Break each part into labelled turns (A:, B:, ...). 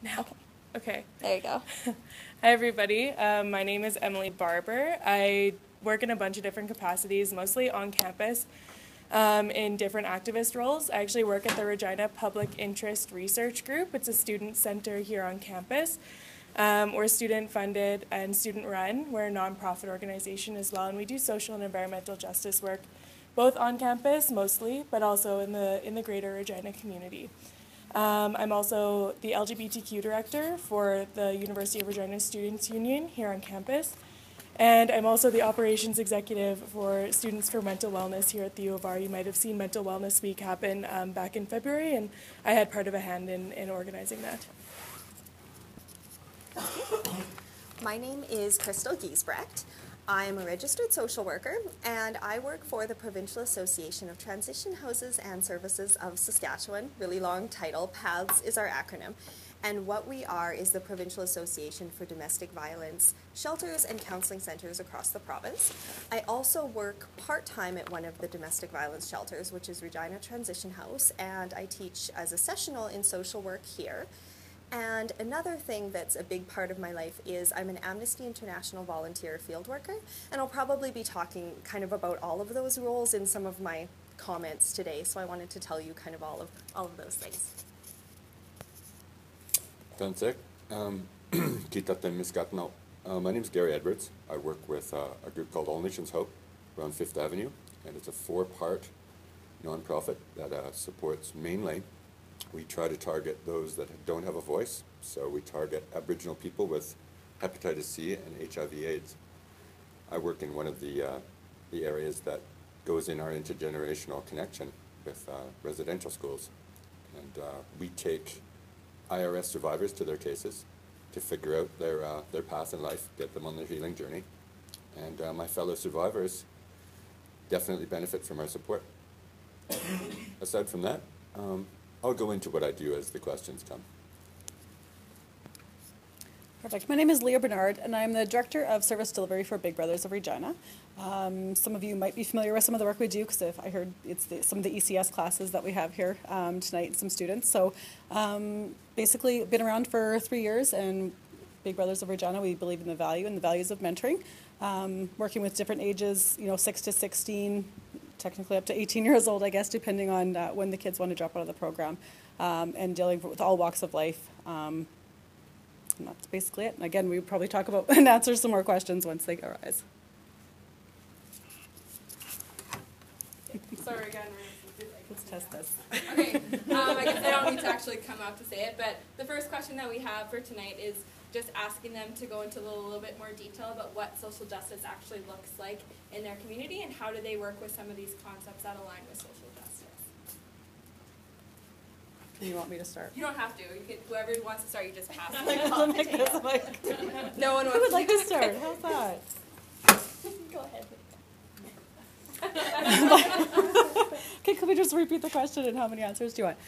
A: Now. Okay.
B: There you go.
A: Hi, everybody. My name is Emily Barber. I work in a bunch of different capacities, mostly on campus, in different activist roles. I actually work at the Regina Public Interest Research Group. It's a student center here on campus. We're student-funded and student-run. We're a nonprofit organization as well, and we do social and environmental justice work, both on campus mostly, but also in the greater Regina community. I'm also the LGBTQ director for the University of Regina Students' Union here on campus. And I'm also the operations executive for Students for Mental Wellness here at the U of R. You might have seen Mental Wellness Week happen back in February, and I had part of a hand in organizing that.
C: My name is Crystal Giesbrecht. I'm a registered social worker, and I work for the Provincial Association of Transition Houses and Services of Saskatchewan. Really long title. PATHS is our acronym. And what we are is the Provincial Association for Domestic Violence Shelters and Counseling Centres across the province. I also work part-time at one of the domestic violence shelters, which is Regina Transition House, and I teach as a sessional in social work here. And another thing that's a big part of my life is I'm an Amnesty International volunteer field worker, and I'll probably be talking kind of about all of those roles in some of my comments today, so I wanted to tell you kind of all of those things.
D: Danzig. My name is Gary Edwards. I work with a group called All Nations Hope around 5th Avenue, and it's a 4-part nonprofit that supports mainly. We try to target those that don't have a voice, so we target Aboriginal people with hepatitis C and HIV/AIDS. I work in one of the areas that goes in our intergenerational connection with residential schools, and we take IRS survivors to their cases to figure out their path in life, get them on their healing journey, and my fellow survivors definitely benefit from our support. Aside from that, I'll go into what I do as the questions come.
E: Perfect. My name is Leah Bernard, and I'm the Director of Service Delivery for Big Brothers of Regina. Some of you might be familiar with some of the work we do, because I heard it's some of the ECS classes that we have here tonight, and some students. So basically, been around for 3 years, and Big Brothers of Regina, we believe in the value and the values of mentoring, working with different ages, 6 to 16, technically up to 18 years old, I guess, depending on when the kids want to drop out of the program, and dealing with all walks of life. And that's basically it. And again, we probably talk about and answer some more questions once they arise.
A: Sorry again.
E: Let's test this.
F: Okay, I guess I don't need to actually come up to say it, but the first question that we have for tonight is just asking them to go into a little bit more detail about what social justice actually looks like in their community and how do they work with some of these concepts that align with social justice.
E: You want me to start?
F: You don't have to. You can, whoever wants to start, you just pass.
E: I'm like this,
F: No one wants
E: Who would like to start? How's that?
F: Go ahead.
E: Okay, can we just repeat the question and how many answers do you want?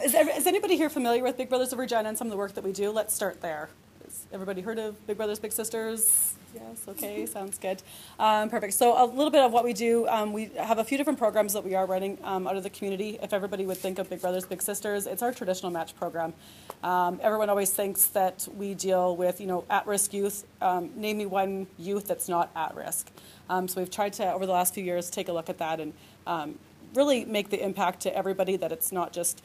E: Is anybody here familiar with Big Brothers of Regina and some of the work that we do? Let's start there. Has everybody heard of Big Brothers Big Sisters? Yes, okay, sounds good. Perfect. So a little bit of what we do, we have a few different programs that we are running out of the community. If everybody would think of Big Brothers Big Sisters, it's our traditional match program. Everyone always thinks that we deal with, at-risk youth. Name me one youth that's not at risk. So we've tried to, over the last few years, take a look at that and really make the impact to everybody, that it's not just,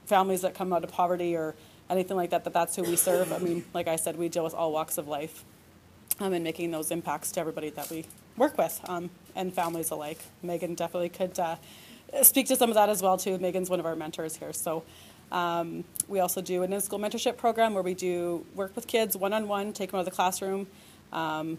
E: families that come out of poverty or anything like that, that's who we serve. I mean, like I said, we deal with all walks of life and making those impacts to everybody that we work with and families alike. Megan definitely could speak to some of that as well, too. Megan's one of our mentors here. So we also do an in-school mentorship program where we do work with kids one-on-one, take them out of the classroom, 1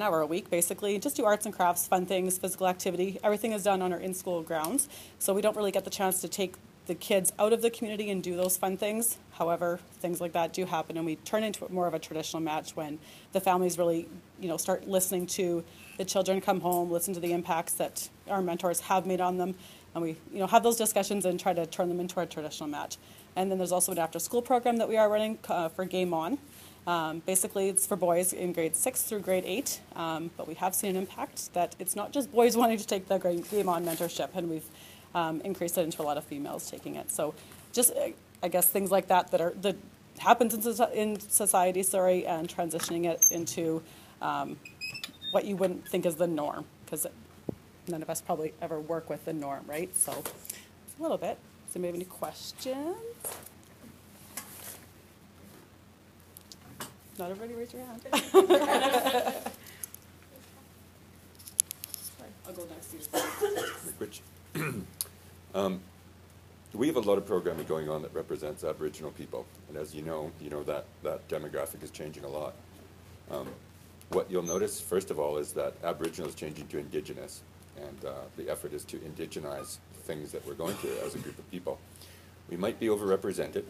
E: hour a week, basically. Just do arts and crafts, fun things, physical activity. Everything is done on our in-school grounds. So we don't really get the chance to take the kids out of the community and do those fun things. However, things like that do happen, and we turn into more of a traditional match when the families really, start listening to the children come home, listen to the impacts that our mentors have made on them, and we, have those discussions and try to turn them into a traditional match. And then there's also an after-school program that we are running for Game On. Basically, it's for boys in grade 6 through grade 8, but we have seen an impact that it's not just boys wanting to take the Game On mentorship, and we've increased it into a lot of females taking it. So just I guess, things like that that happens in society, and transitioning it into what you wouldn't think is the norm, because none of us probably ever work with the norm, right? So a little bit. So maybe any questions? Not everybody raise your hand. Sorry, I'll go next to you.
D: Rich. We have a lot of programming going on that represents Aboriginal people, and as you know that demographic is changing a lot. What you'll notice, first of all, is that Aboriginal is changing to Indigenous, and the effort is to indigenize things that we're going through as a group of people. We might be overrepresented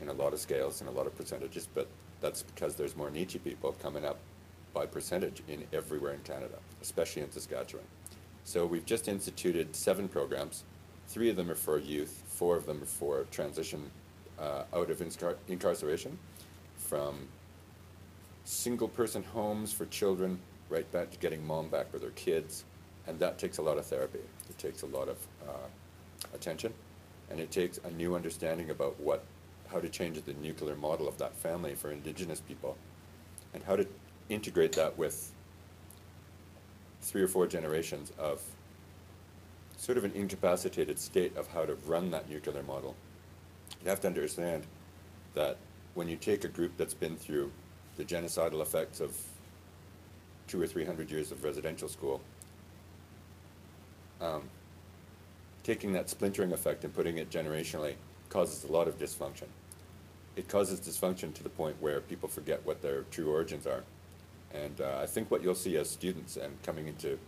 D: in a lot of scales and a lot of percentages, but that's because there's more Nietzsche people coming up by percentage in everywhere in Canada, especially in Saskatchewan. So we've just instituted 7 programs. 3 of them are for youth, 4 of them are for transition out of incarceration, from single-person homes for children right back to getting mom back with her kids, and that takes a lot of therapy. It takes a lot of attention, and it takes a new understanding about how to change the nuclear model of that family for Indigenous people, and how to integrate that with 3 or 4 generations of sort of an incapacitated state of how to run that nuclear model. You have to understand that when you take a group that's been through the genocidal effects of 200 or 300 years of residential school, taking that splintering effect and putting it generationally causes a lot of dysfunction. It causes dysfunction to the point where people forget what their true origins are. And I think what you'll see as students and coming into,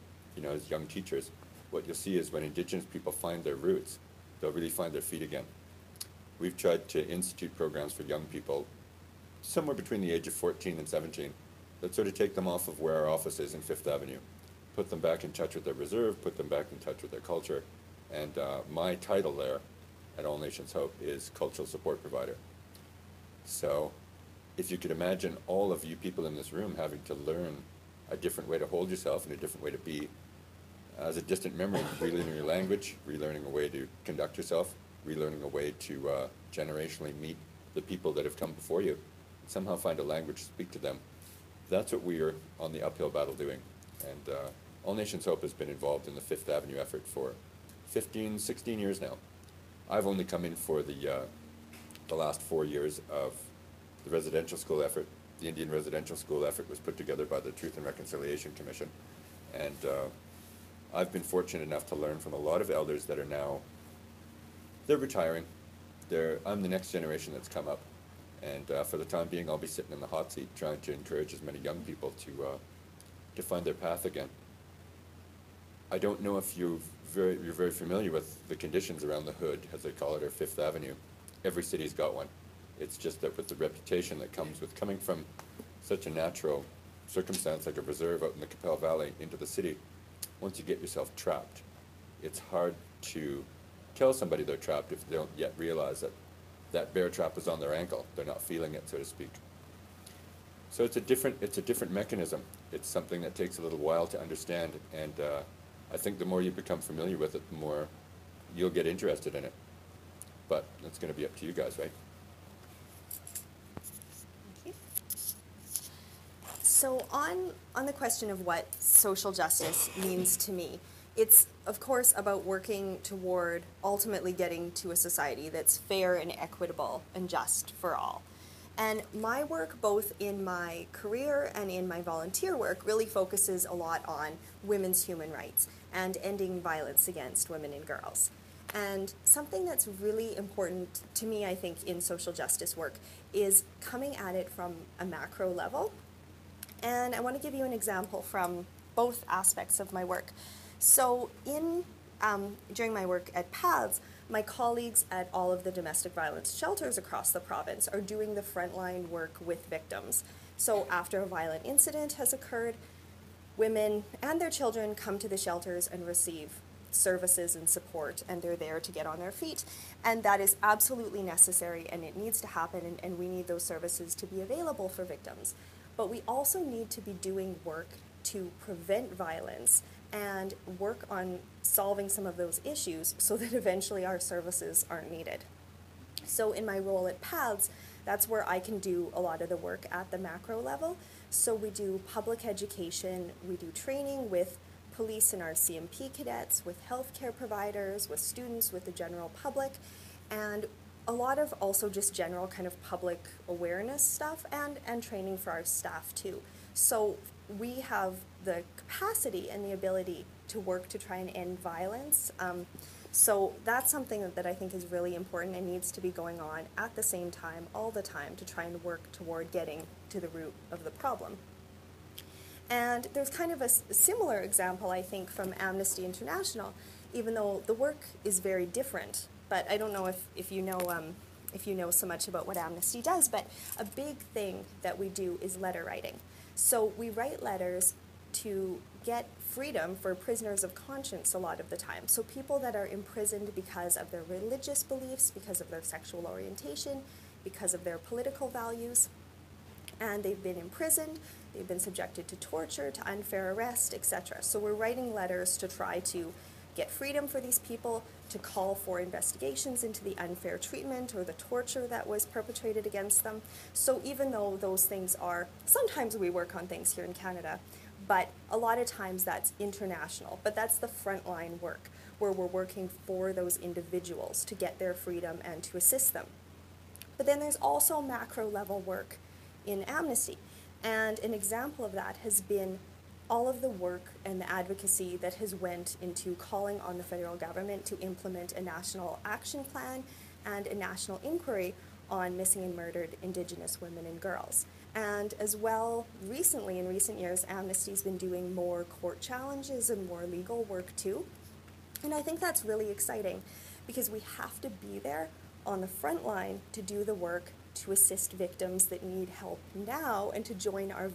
D: as young teachers, what you'll see is when Indigenous people find their roots, they'll really find their feet again. We've tried to institute programs for young people somewhere between the age of 14 and 17 that sort of take them off of where our office is in 5th Avenue, put them back in touch with their reserve, put them back in touch with their culture. And my title there at All Nations Hope is Cultural Support Provider. So if you could imagine all of you people in this room having to learn a different way to hold yourself and a different way to be, as a distant memory, relearning your language, relearning a way to conduct yourself, relearning a way to generationally meet the people that have come before you, somehow find a language to speak to them. That's what we are on the uphill battle doing. And All Nations Hope has been involved in the 5th Avenue effort for 15, 16 years now. I've only come in for the last 4 years of the residential school effort. The Indian residential school effort was put together by the Truth and Reconciliation Commission. And I've been fortunate enough to learn from a lot of elders that are now, they're retiring. I'm the next generation that's come up. And for the time being, I'll be sitting in the hot seat trying to encourage as many young people to find their path again. I don't know if you're very familiar with the conditions around the hood, as they call it, or 5th Avenue. Every city's got one. It's just that with the reputation that comes with coming from such a natural circumstance like a reserve out in the Capel Valley into the city, once you get yourself trapped, it's hard to tell somebody they're trapped if they don't yet realize that that bear trap is on their ankle. They're not feeling it, so to speak. So it's a different mechanism. It's something that takes a little while to understand, and I think the more you become familiar with it, the more you'll get interested in it. But it's going to be up to you guys, right?
C: So on the question of what social justice means to me, it's of course about working toward ultimately getting to a society that's fair and equitable and just for all. And my work, both in my career and in my volunteer work, really focuses a lot on women's human rights and ending violence against women and girls. And something that's really important to me, I think, in social justice work is coming at it from a macro level. And I want to give you an example from both aspects of my work. So during my work at PATHS, my colleagues at all of the domestic violence shelters across the province are doing the frontline work with victims. So after a violent incident has occurred, women and their children come to the shelters and receive services and support, and they're there to get on their feet. And that is absolutely necessary, and it needs to happen, and we need those services to be available for victims. But we also need to be doing work to prevent violence and work on solving some of those issues so that eventually our services aren't needed. So in my role at PATHS, that's where I can do a lot of the work at the macro level. So we do public education, we do training with police and our CMP cadets, with healthcare providers, with students, with the general public, and a lot of also just general kind of public awareness stuff and training for our staff too. So we have the capacity and the ability to work to try and end violence. So that's something that I think is really important and needs to be going on at the same time, all the time, to try and work toward getting to the root of the problem. And there's kind of a similar example, I think, from Amnesty International, even though the work is very different. But I don't know if you know so much about what Amnesty does, but a big thing that we do is letter writing. So we write letters to get freedom for prisoners of conscience a lot of the time. So people that are imprisoned because of their religious beliefs, because of their sexual orientation, because of their political values, and they've been imprisoned, they've been subjected to torture, to unfair arrest, etc. So we're writing letters to try to get freedom for these people, to call for investigations into the unfair treatment or the torture that was perpetrated against them. So even though those things are, sometimes we work on things here in Canada, but a lot of times that's international. But that's the frontline work, where we're working for those individuals to get their freedom and to assist them. But then there's also macro level work in Amnesty. And an example of that has been all of the work and the advocacy that has went into calling on the federal government to implement a national action plan and a national inquiry on missing and murdered Indigenous women and girls. And as well, recently, in recent years, Amnesty's been doing more court challenges and more legal work too. And I think that's really exciting because we have to be there on the front line to do the work to assist victims that need help now and to join our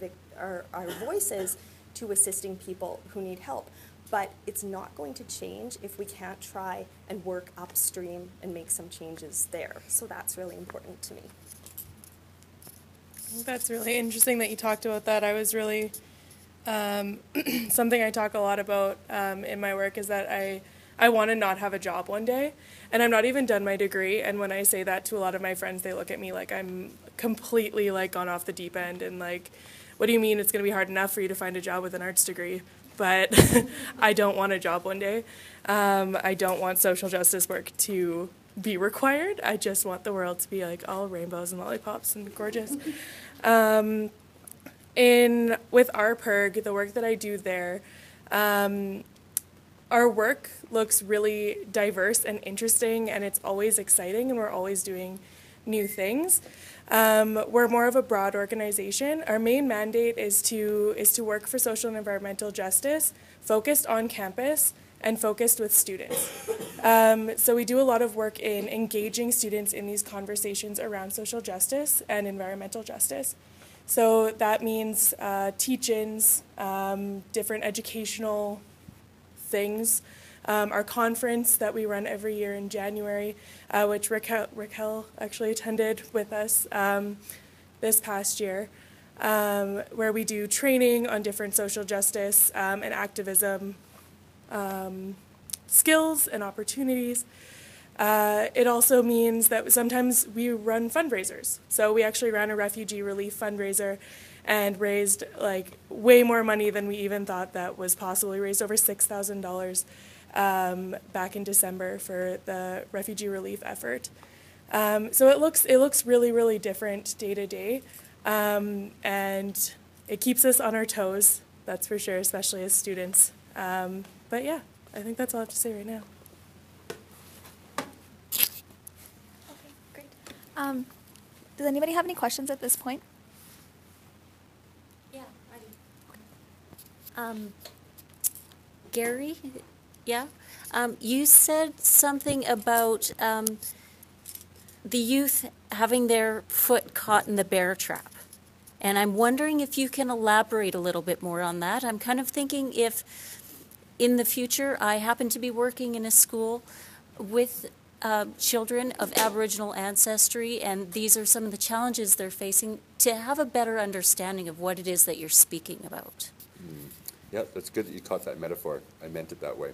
C: voices to assisting people who need help. But it's not going to change if we can't try and work upstream and make some changes there. So that's really important to me.
A: I think that's really interesting that you talked about that. I was really, something I talk a lot about in my work is that I want to not have a job one day, and I'm not even done my degree, and when I say that to a lot of my friends, they look at me like I'm completely like gone off the deep end, and like, what do you mean it's going to be hard enough for you to find a job with an arts degree? But I don't want a job one day. I don't want social justice work to be required. I just want the world to be like all rainbows and lollipops and gorgeous. With our PIRG, the work that I do there, our work looks really diverse and interesting, and it's always exciting, and we're always doing new things. We're more of a broad organization. Our main mandate is to work for social and environmental justice, focused on campus and focused with students. So we do a lot of work in engaging students in these conversations around social justice and environmental justice. So that means teach-ins, different educational things. Our conference that we run every year in January, which Raquel actually attended with us this past year, where we do training on different social justice and activism skills and opportunities. It also means that sometimes we run fundraisers. So we actually ran a refugee relief fundraiser and raised like way more money than we even thought that was possible. We raised over $6,000 back in December for the refugee relief effort. So it looks really, really different day to day, and it keeps us on our toes, that's for sure, especially as students. But yeah, I think that's all I have to say right now.
B: Okay, great. Does anybody have any questions at this point?
F: Yeah, I do.
G: Gary, yeah? You said something about the youth having their foot caught in the bear trap. And I'm wondering if you can elaborate a little bit more on that. I'm kind of thinking if in the future I happen to be working in a school with children of Aboriginal ancestry, and these are some of the challenges they're facing, to have a better understanding of what it is that you're speaking about.
D: Yeah, that's good that you caught that metaphor. I meant it that way.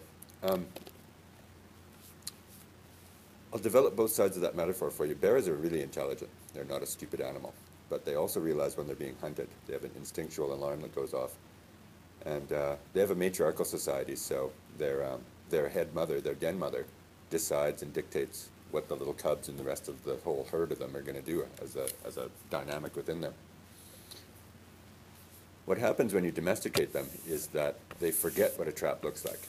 D: I'll develop both sides of that metaphor for you. Bears are really intelligent. They're not a stupid animal. But they also realize when they're being hunted. They have an instinctual alarm that goes off. And they have a matriarchal society, so their head mother, their den mother, decides and dictates what the little cubs and the rest of the whole herd of them are going to do as a dynamic within them. What happens when you domesticate them is that they forget what a trap looks like.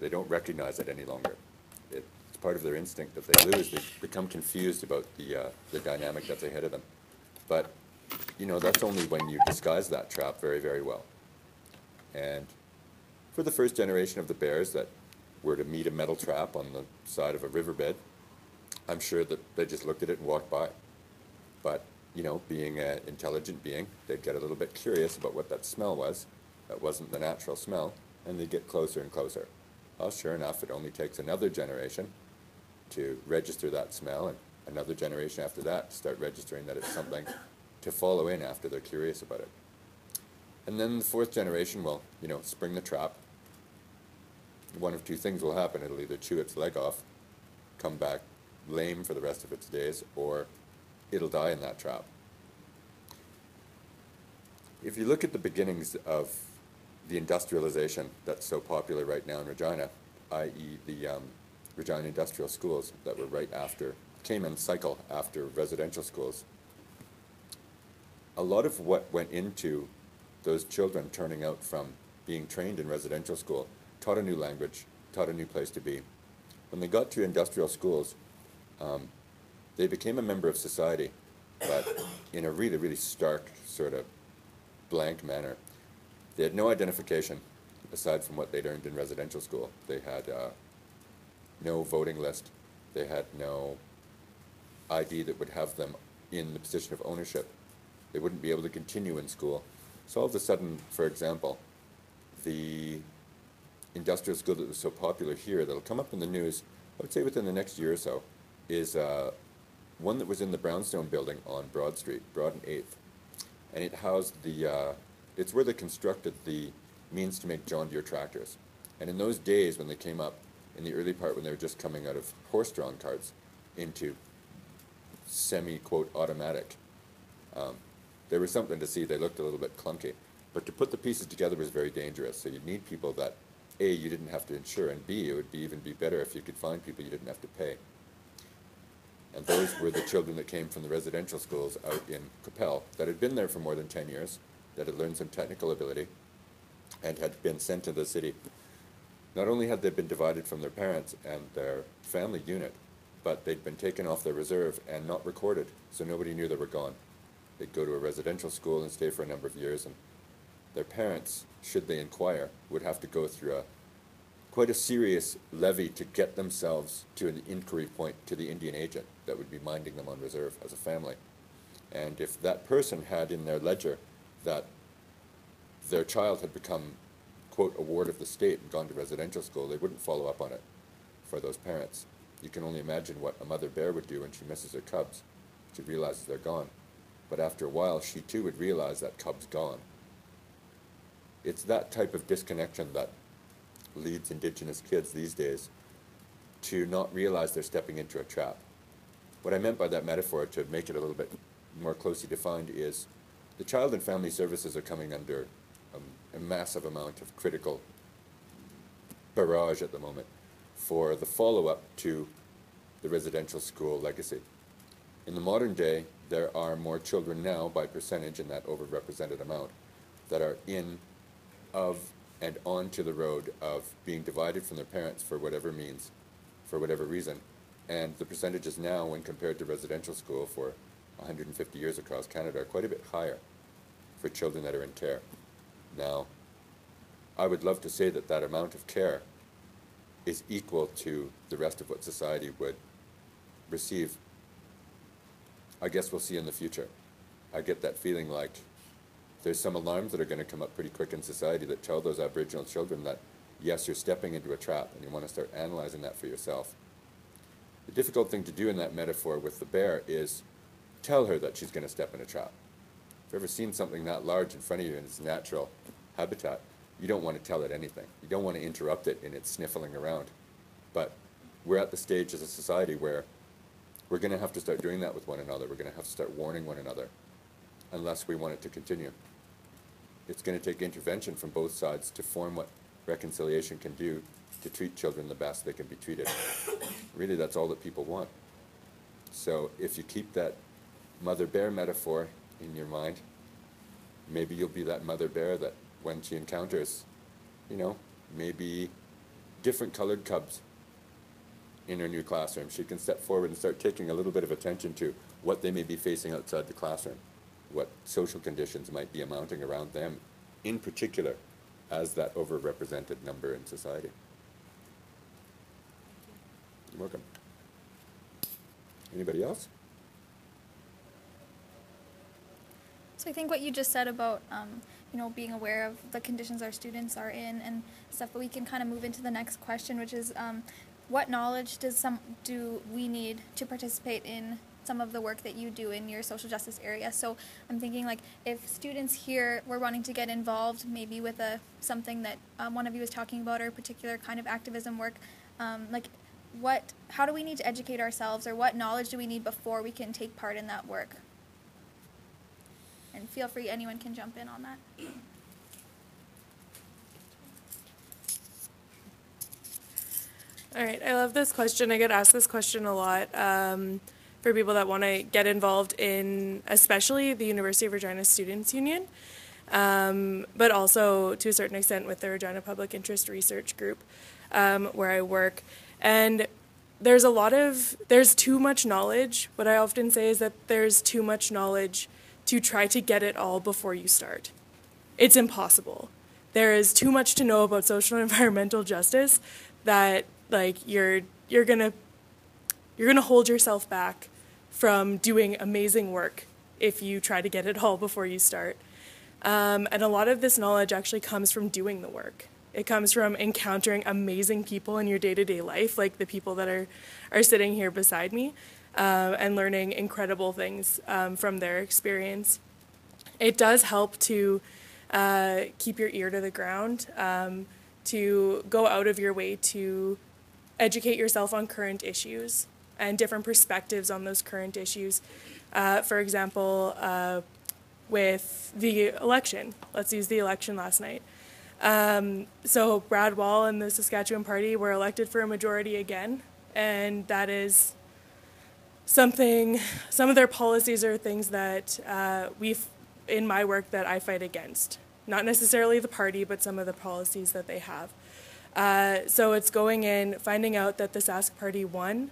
D: They don't recognize it any longer. It's part of their instinct that they lose. They become confused about the dynamic that's ahead of them. But, you know, that's only when you disguise that trap very, very well. And for the first generation of the bears that were to meet a metal trap on the side of a riverbed, I'm sure that they just looked at it and walked by. But, you know, being an intelligent being, they'd get a little bit curious about what that smell was. That wasn't the natural smell, and they'd get closer and closer. Well, sure enough, it only takes another generation to register that smell, and another generation after that to start registering that it's something to follow in after they're curious about it. And then the fourth generation will, you know, spring the trap. One of two things will happen. It'll either chew its leg off, come back lame for the rest of its days, or it'll die in that trap. If you look at the beginnings of the industrialization that's so popular right now in Regina, i.e. the Regina industrial schools that were right after, came in cycle after residential schools, a lot of what went into those children turning out from being trained in residential school, taught a new language, taught a new place to be. When they got to industrial schools, they became a member of society, but in a really, really stark, sort of blank manner. They had no identification aside from what they'd earned in residential school. They had no voting list. They had no ID that would have them in the position of ownership. They wouldn't be able to continue in school. So all of a sudden, for example, the industrial school that was so popular here, that'll come up in the news, I would say within the next year or so, is one that was in the Brownstone building on Broad Street, Broad and 8th. And it housed it's where they constructed the means to make John Deere tractors. And in those days when they came up, in the early part when they were just coming out of horse-drawn carts into semi-quote automatic, they were something to see. They looked a little bit clunky. But to put the pieces together was very dangerous. So you'd need people that, A, you didn't have to insure, and B, it would even be better if you could find people you didn't have to pay. And those were the children that came from the residential schools out in Capel that had been there for more than 10 years, that had learned some technical ability, and had been sent to the city. Not only had they been divided from their parents and their family unit, but they'd been taken off their reserve and not recorded, so nobody knew they were gone. They'd go to a residential school and stay for a number of years, and their parents, should they inquire, would have to go through quite a serious levy to get themselves to an inquiry point to the Indian agent that would be minding them on reserve as a family. And if that person had in their ledger that their child had become, quote, a ward of the state and gone to residential school, they wouldn't follow up on it for those parents. You can only imagine what a mother bear would do when she misses her cubs. She realizes they're gone. But after a while, she too would realize that cub's gone. It's that type of disconnection that leads Indigenous kids these days to not realize they're stepping into a trap. What I meant by that metaphor, to make it a little bit more closely defined, is the Child and Family Services are coming under a massive amount of critical barrage at the moment for the follow-up to the residential school legacy. In the modern day, there are more children now by percentage in that overrepresented amount that are in, of, and onto the road of being divided from their parents for whatever means, for whatever reason. And the percentages now, when compared to residential school for 150 years across Canada, are quite a bit higher for children that are in care. Now, I would love to say that that amount of care is equal to the rest of what society would receive. I guess we'll see in the future. I get that feeling like there's some alarms that are going to come up pretty quick in society that tell those Aboriginal children that, yes, you're stepping into a trap, and you want to start analyzing that for yourself. The difficult thing to do in that metaphor with the bear is tell her that she's going to step in a trap. If you've ever seen something that large in front of you in its natural habitat, you don't want to tell it anything. You don't want to interrupt it in its sniffling around. But we're at the stage as a society where we're going to have to start doing that with one another. We're going to have to start warning one another unless we want it to continue. It's going to take intervention from both sides to form what reconciliation can do to treat children the best they can be treated. Really, that's all that people want. So if you keep that mother bear metaphor in your mind, maybe you'll be that mother bear that when she encounters, maybe different colored cubs in her new classroom, she can step forward and start taking a little bit of attention to what they may be facing outside the classroom, what social conditions might be amounting around them, in particular, as that overrepresented number in society. You're welcome. Anybody else?
B: So I think what you just said about, being aware of the conditions our students are in and stuff, but we can kind of move into the next question, which is, what knowledge do we need to participate in some of the work that you do in your social justice area? So I'm thinking, like, if students here were wanting to get involved, maybe with something that one of you was talking about, or a particular kind of activism work, how do we need to educate ourselves, or what knowledge do we need before we can take part in that work? And feel free, anyone can jump in on that.
A: All right, I love this question. I get asked this question a lot for people that want to get involved in, especially the University of Regina Students' Union, but also to a certain extent with the Regina Public Interest Research Group, where I work. And there's too much knowledge. What I often say is that there's too much knowledge to try to get it all before you start. It's impossible. There is too much to know about social and environmental justice that you're gonna hold yourself back from doing amazing work if you try to get it all before you start. And a lot of this knowledge actually comes from doing the work. It comes from encountering amazing people in your day-to-day life, like the people that are sitting here beside me, and learning incredible things from their experience. It does help to keep your ear to the ground, to go out of your way to educate yourself on current issues and different perspectives on those current issues. For example, with the election, let's use the election last night. So Brad Wall and the Saskatchewan Party were elected for a majority again, and that is something, some of their policies are things that in my work that I fight against. Not necessarily the party, but some of the policies that they have. So it's going in, finding out that the Sask Party won,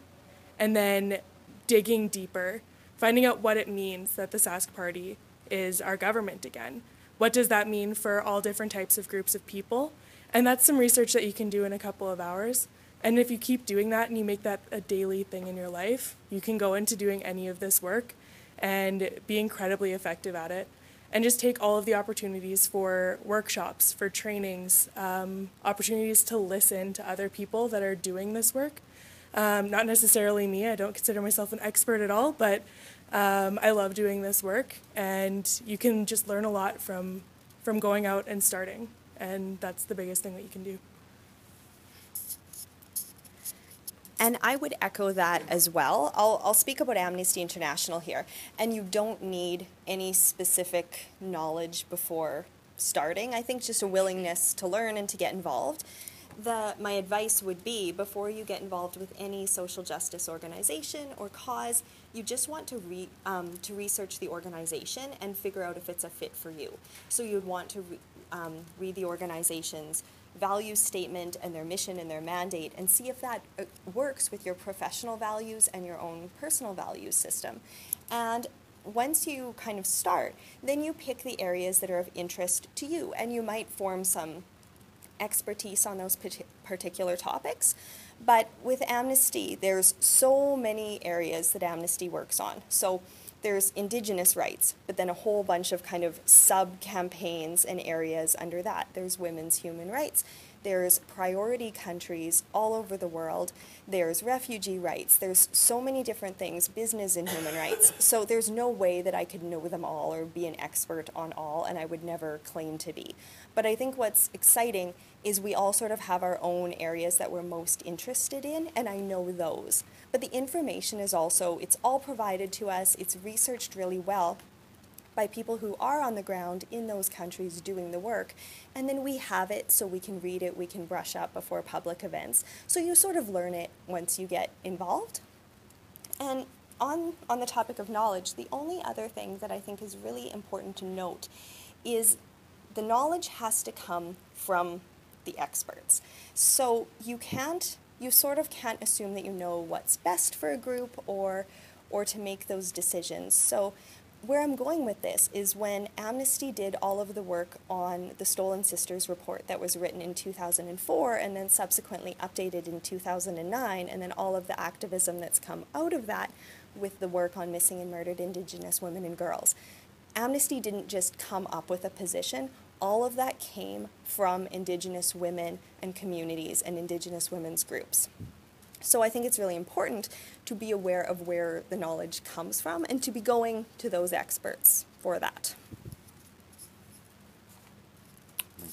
A: and then digging deeper, finding out what it means that the Sask Party is our government again. What does that mean for all different types of groups of people? And that's some research that you can do in a couple of hours. And if you keep doing that and you make that a daily thing in your life, you can go into doing any of this work and be incredibly effective at it. And just take all of the opportunities for workshops, for trainings, opportunities to listen to other people that are doing this work. Not necessarily me, I don't consider myself an expert at all, but I love doing this work, and you can just learn a lot from going out and starting, and that's the biggest thing that you can do.
C: And I would echo that as well. I'll speak about Amnesty International here, and you don't need any specific knowledge before starting. I think just a willingness to learn and to get involved. My advice would be, before you get involved with any social justice organization or cause, you just want to research the organization and figure out if it's a fit for you. So you'd want to read the organization's value statement and their mission and their mandate and see if that works with your professional values and your own personal values system. And once you kind of start, then you pick the areas that are of interest to you, and you might form some expertise on those particular topics. But with Amnesty, there's so many areas that Amnesty works on. So there's Indigenous rights, but then a whole bunch of kind of sub-campaigns and areas under that. There's women's human rights. There's priority countries all over the world. There's refugee rights. There's so many different things, business and human rights. So there's no way that I could know them all or be an expert on all, and I would never claim to be. But I think what's exciting is we all sort of have our own areas that we're most interested in, and I know those. But the information is also, it's all provided to us, it's researched really well by people who are on the ground in those countries doing the work, and then we have it so we can read it, we can brush up before public events. So you sort of learn it once you get involved. And on the topic of knowledge, the only other thing that I think is really important to note is the knowledge has to come from the experts. So you sort of can't assume that you know what's best for a group or to make those decisions. So where I'm going with this is when Amnesty did all of the work on the Stolen Sisters report that was written in 2004 and then subsequently updated in 2009, and then all of the activism that's come out of that with the work on missing and murdered Indigenous women and girls. Amnesty didn't just come up with a position. All of that came from Indigenous women and communities and Indigenous women's groups. So I think it's really important to be aware of where the knowledge comes from and to be going to those experts for that.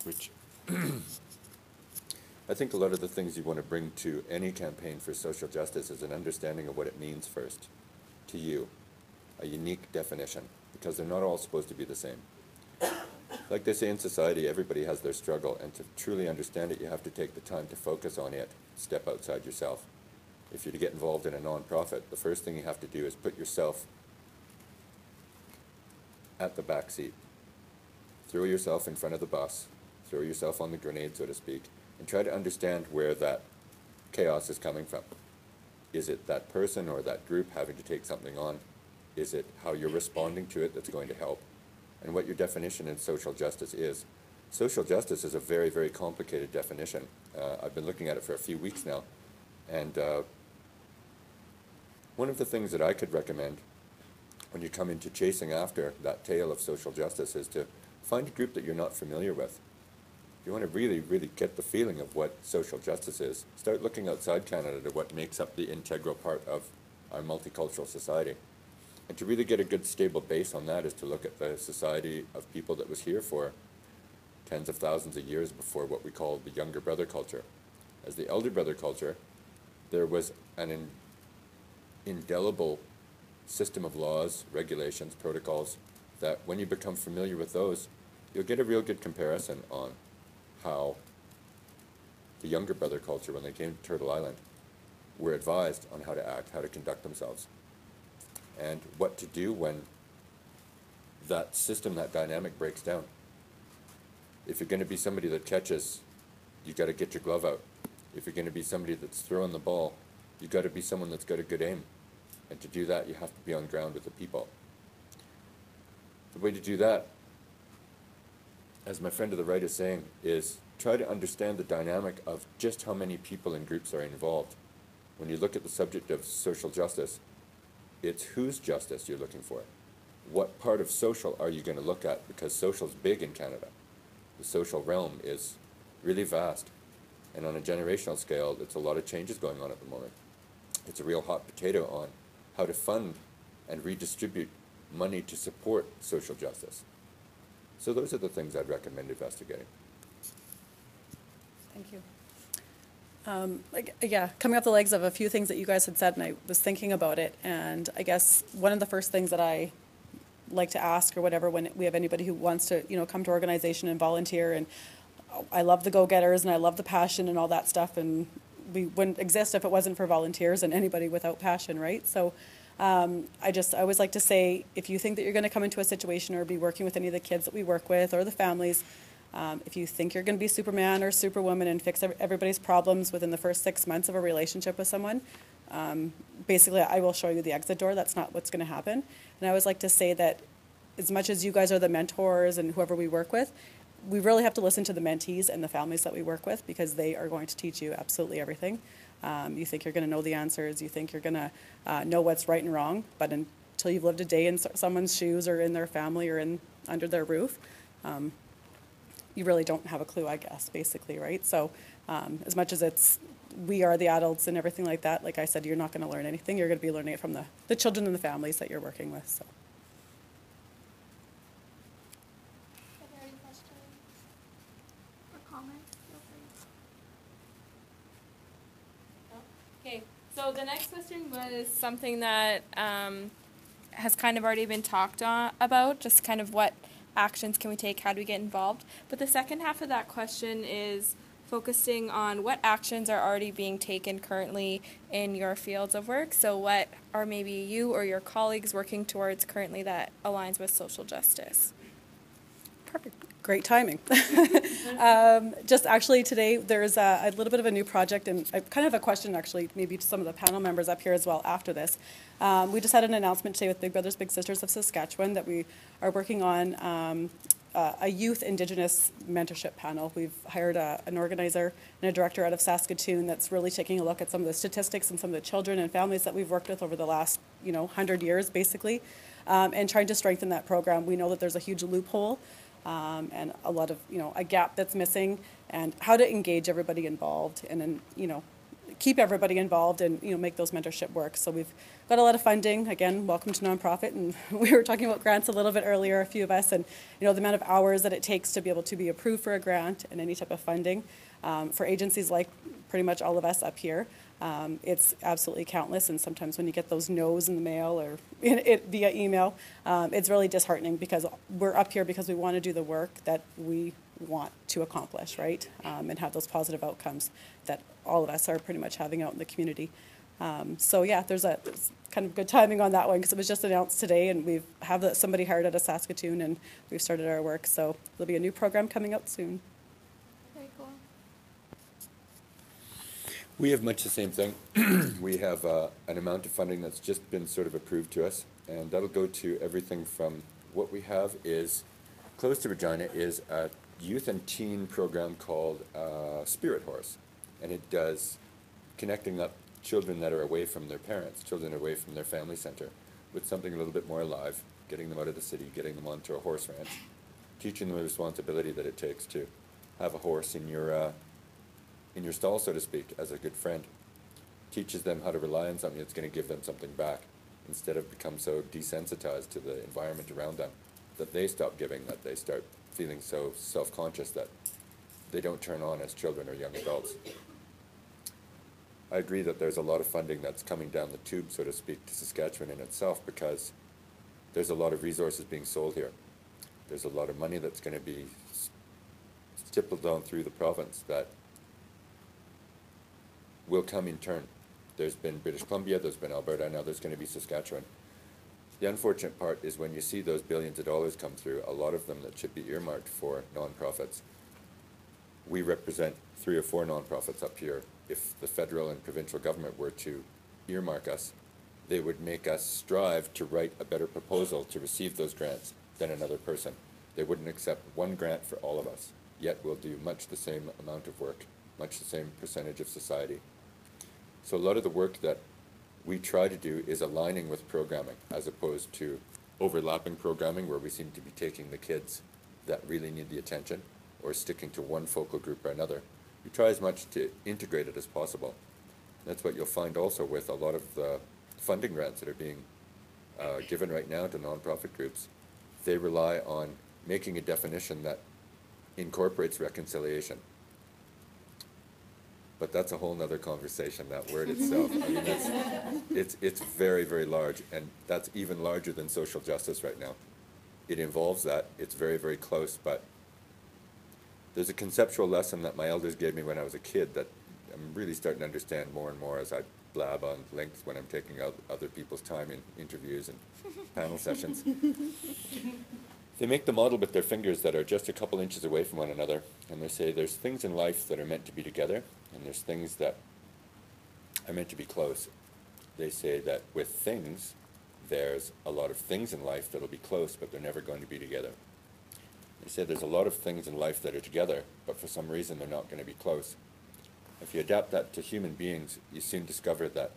D: Which I think a lot of the things you want to bring to any campaign for social justice is an understanding of what it means first, to you, a unique definition, because they're not all supposed to be the same. Like they say in society, everybody has their struggle, and to truly understand it, you have to take the time to focus on it, step outside yourself. If you're to get involved in a nonprofit, the first thing you have to do is put yourself at the back seat. Throw yourself in front of the bus, throw yourself on the grenade, so to speak, and try to understand where that chaos is coming from. Is it that person or that group having to take something on? Is it how you're responding to it that's going to help? And what your definition in social justice is. Social justice is a very, very complicated definition. I've been looking at it for a few weeks now, and one of the things that I could recommend when you come into chasing after that tale of social justice is to find a group that you're not familiar with. If you want to really, really get the feeling of what social justice is, start looking outside Canada to what makes up the integral part of our multicultural society. And to really get a good stable base on that is to look at the society of people that was here for tens of thousands of years before what we call the younger brother culture. As the elder brother culture, there was an indelible system of laws, regulations, protocols, that when you become familiar with those, you'll get a real good comparison on how the younger brother culture, when they came to Turtle Island, were advised on how to act, how to conduct themselves, and what to do when that system, that dynamic breaks down. If you're going to be somebody that catches, you got to get your glove out. If you're going to be somebody that's throwing the ball, you got to be someone that's got a good aim. And to do that, you have to be on ground with the people. The way to do that, as my friend to the right is saying, is try to understand the dynamic of just how many people and groups are involved. When you look at the subject of social justice, it's whose justice you're looking for. What part of social are you going to look at? Because social's big in Canada. The social realm is really vast. And on a generational scale, it's a lot of changes going on at the moment. It's a real hot potato on how to fund and redistribute money to support social justice. So those are the things I'd recommend investigating.
E: Thank you. Yeah, coming off the legs of a few things that you guys had said, and I was thinking about it, and I guess one of the first things that I like to ask or whatever when we have anybody who wants to, come to organization and volunteer, and I love the go-getters and I love the passion and all that stuff, and we wouldn't exist if it wasn't for volunteers and anybody without passion, right? So I always like to say, if you think that you're going to come into a situation or be working with any of the kids that we work with or the families, if you think you're going to be Superman or Superwoman and fix everybody's problems within the first 6 months of a relationship with someone, basically I will show you the exit door. That's not what's going to happen. And I always like to say that as much as you guys are the mentors and whoever we work with, we really have to listen to the mentees and the families that we work with, because they are going to teach you absolutely everything. You think you're going to know the answers, you think you're going to know what's right and wrong, but until you've lived a day in someone's shoes or in their family or under their roof, you really don't have a clue, I guess, basically, right? So as much as we are the adults and everything like that, like I said, you're not going to learn anything. You're going to be learning it from the children and the families that you're working with. So.
B: Are there any questions or comments? Feel free.
F: Okay, so the next question was something that has kind of already been talked about, just kind of what actions can we take, how do we get involved. But the second half of that question is focusing on what actions are already being taken currently in your fields of work. So what are maybe you or your colleagues working towards currently that aligns with social justice?
E: Perfect. Great timing. Just actually today, there's a little bit of a new project, and I kind of have a question actually, maybe to some of the panel members up here as well after this. We just had an announcement today with Big Brothers Big Sisters of Saskatchewan that we are working on a youth Indigenous mentorship panel. We've hired an organizer and a director out of Saskatoon that's really taking a look at some of the statistics and some of the children and families that we've worked with over the last 100 years basically, and trying to strengthen that program. We know that there's a huge loophole and a lot of, a gap that's missing, and how to engage everybody involved and then, keep everybody involved and, make those mentorship work. So we've got a lot of funding. Again, welcome to nonprofit. And we were talking about grants a little bit earlier, a few of us, and, the amount of hours that it takes to be able to be approved for a grant and any type of funding for agencies like pretty much all of us up here. It's absolutely countless, and sometimes when you get those no's in the mail or via email, it's really disheartening because we're up here because we want to do the work that we want to accomplish, right? And have those positive outcomes that all of us are pretty much having out in the community. So yeah, there's kind of good timing on that one because it was just announced today, and we have somebody hired out of Saskatoon, and we've started our work. So there'll be a new program coming out soon.
B: Very cool.
D: We have much the same thing. We have an amount of funding that's just been sort of approved to us, and that'll go to everything from what we have is, close to Regina, is a youth and teen program called Spirit Horse, and it does connecting up children that are away from their parents, children away from their family center, with something a little bit more alive, getting them out of the city, getting them onto a horse ranch, teaching them the responsibility that it takes to have a horse in your stall, so to speak, as a good friend. Teaches them how to rely on something that's going to give them something back, instead of become so desensitized to the environment around them that they stop giving, that they start feeling so self-conscious that they don't turn on as children or young adults. I agree that there's a lot of funding that's coming down the tube, so to speak, to Saskatchewan in itself, because there's a lot of resources being sold here. There's a lot of money that's going to be stippled down through the province that will come in turn. There's been British Columbia, there's been Alberta, now there's going to be Saskatchewan. The unfortunate part is when you see those billions of dollars come through, a lot of them that should be earmarked for nonprofits. We represent 3 or 4 nonprofits up here. If the federal and provincial government were to earmark us, they would make us strive to write a better proposal to receive those grants than another person. They wouldn't accept one grant for all of us, yet we'll do much the same amount of work, much the same percentage of society. So a lot of the work that we try to do is aligning with programming, as opposed to overlapping programming where we seem to be taking the kids that really need the attention or sticking to one focal group or another. We try as much to integrate it as possible. That's what you'll find also with a lot of the funding grants that are being given right now to nonprofit groups. They rely on making a definition that incorporates reconciliation. But that's a whole nother conversation, that word itself. I mean, it's very, very large, and that's even larger than social justice right now. It involves that. It's very, very close, but there's a conceptual lesson that my elders gave me when I was a kid that I'm really starting to understand more and more as I blab on length when I'm taking out other people's time in interviews and panel sessions. They make the model with their fingers that are just a couple inches away from one another, and they say there's things in life that are meant to be together, and there's things that are meant to be close. They say that with things, there's a lot of things in life that'll be close, but they're never going to be together. They say there's a lot of things in life that are together, but for some reason they're not going to be close. If you adapt that to human beings, you soon discover that,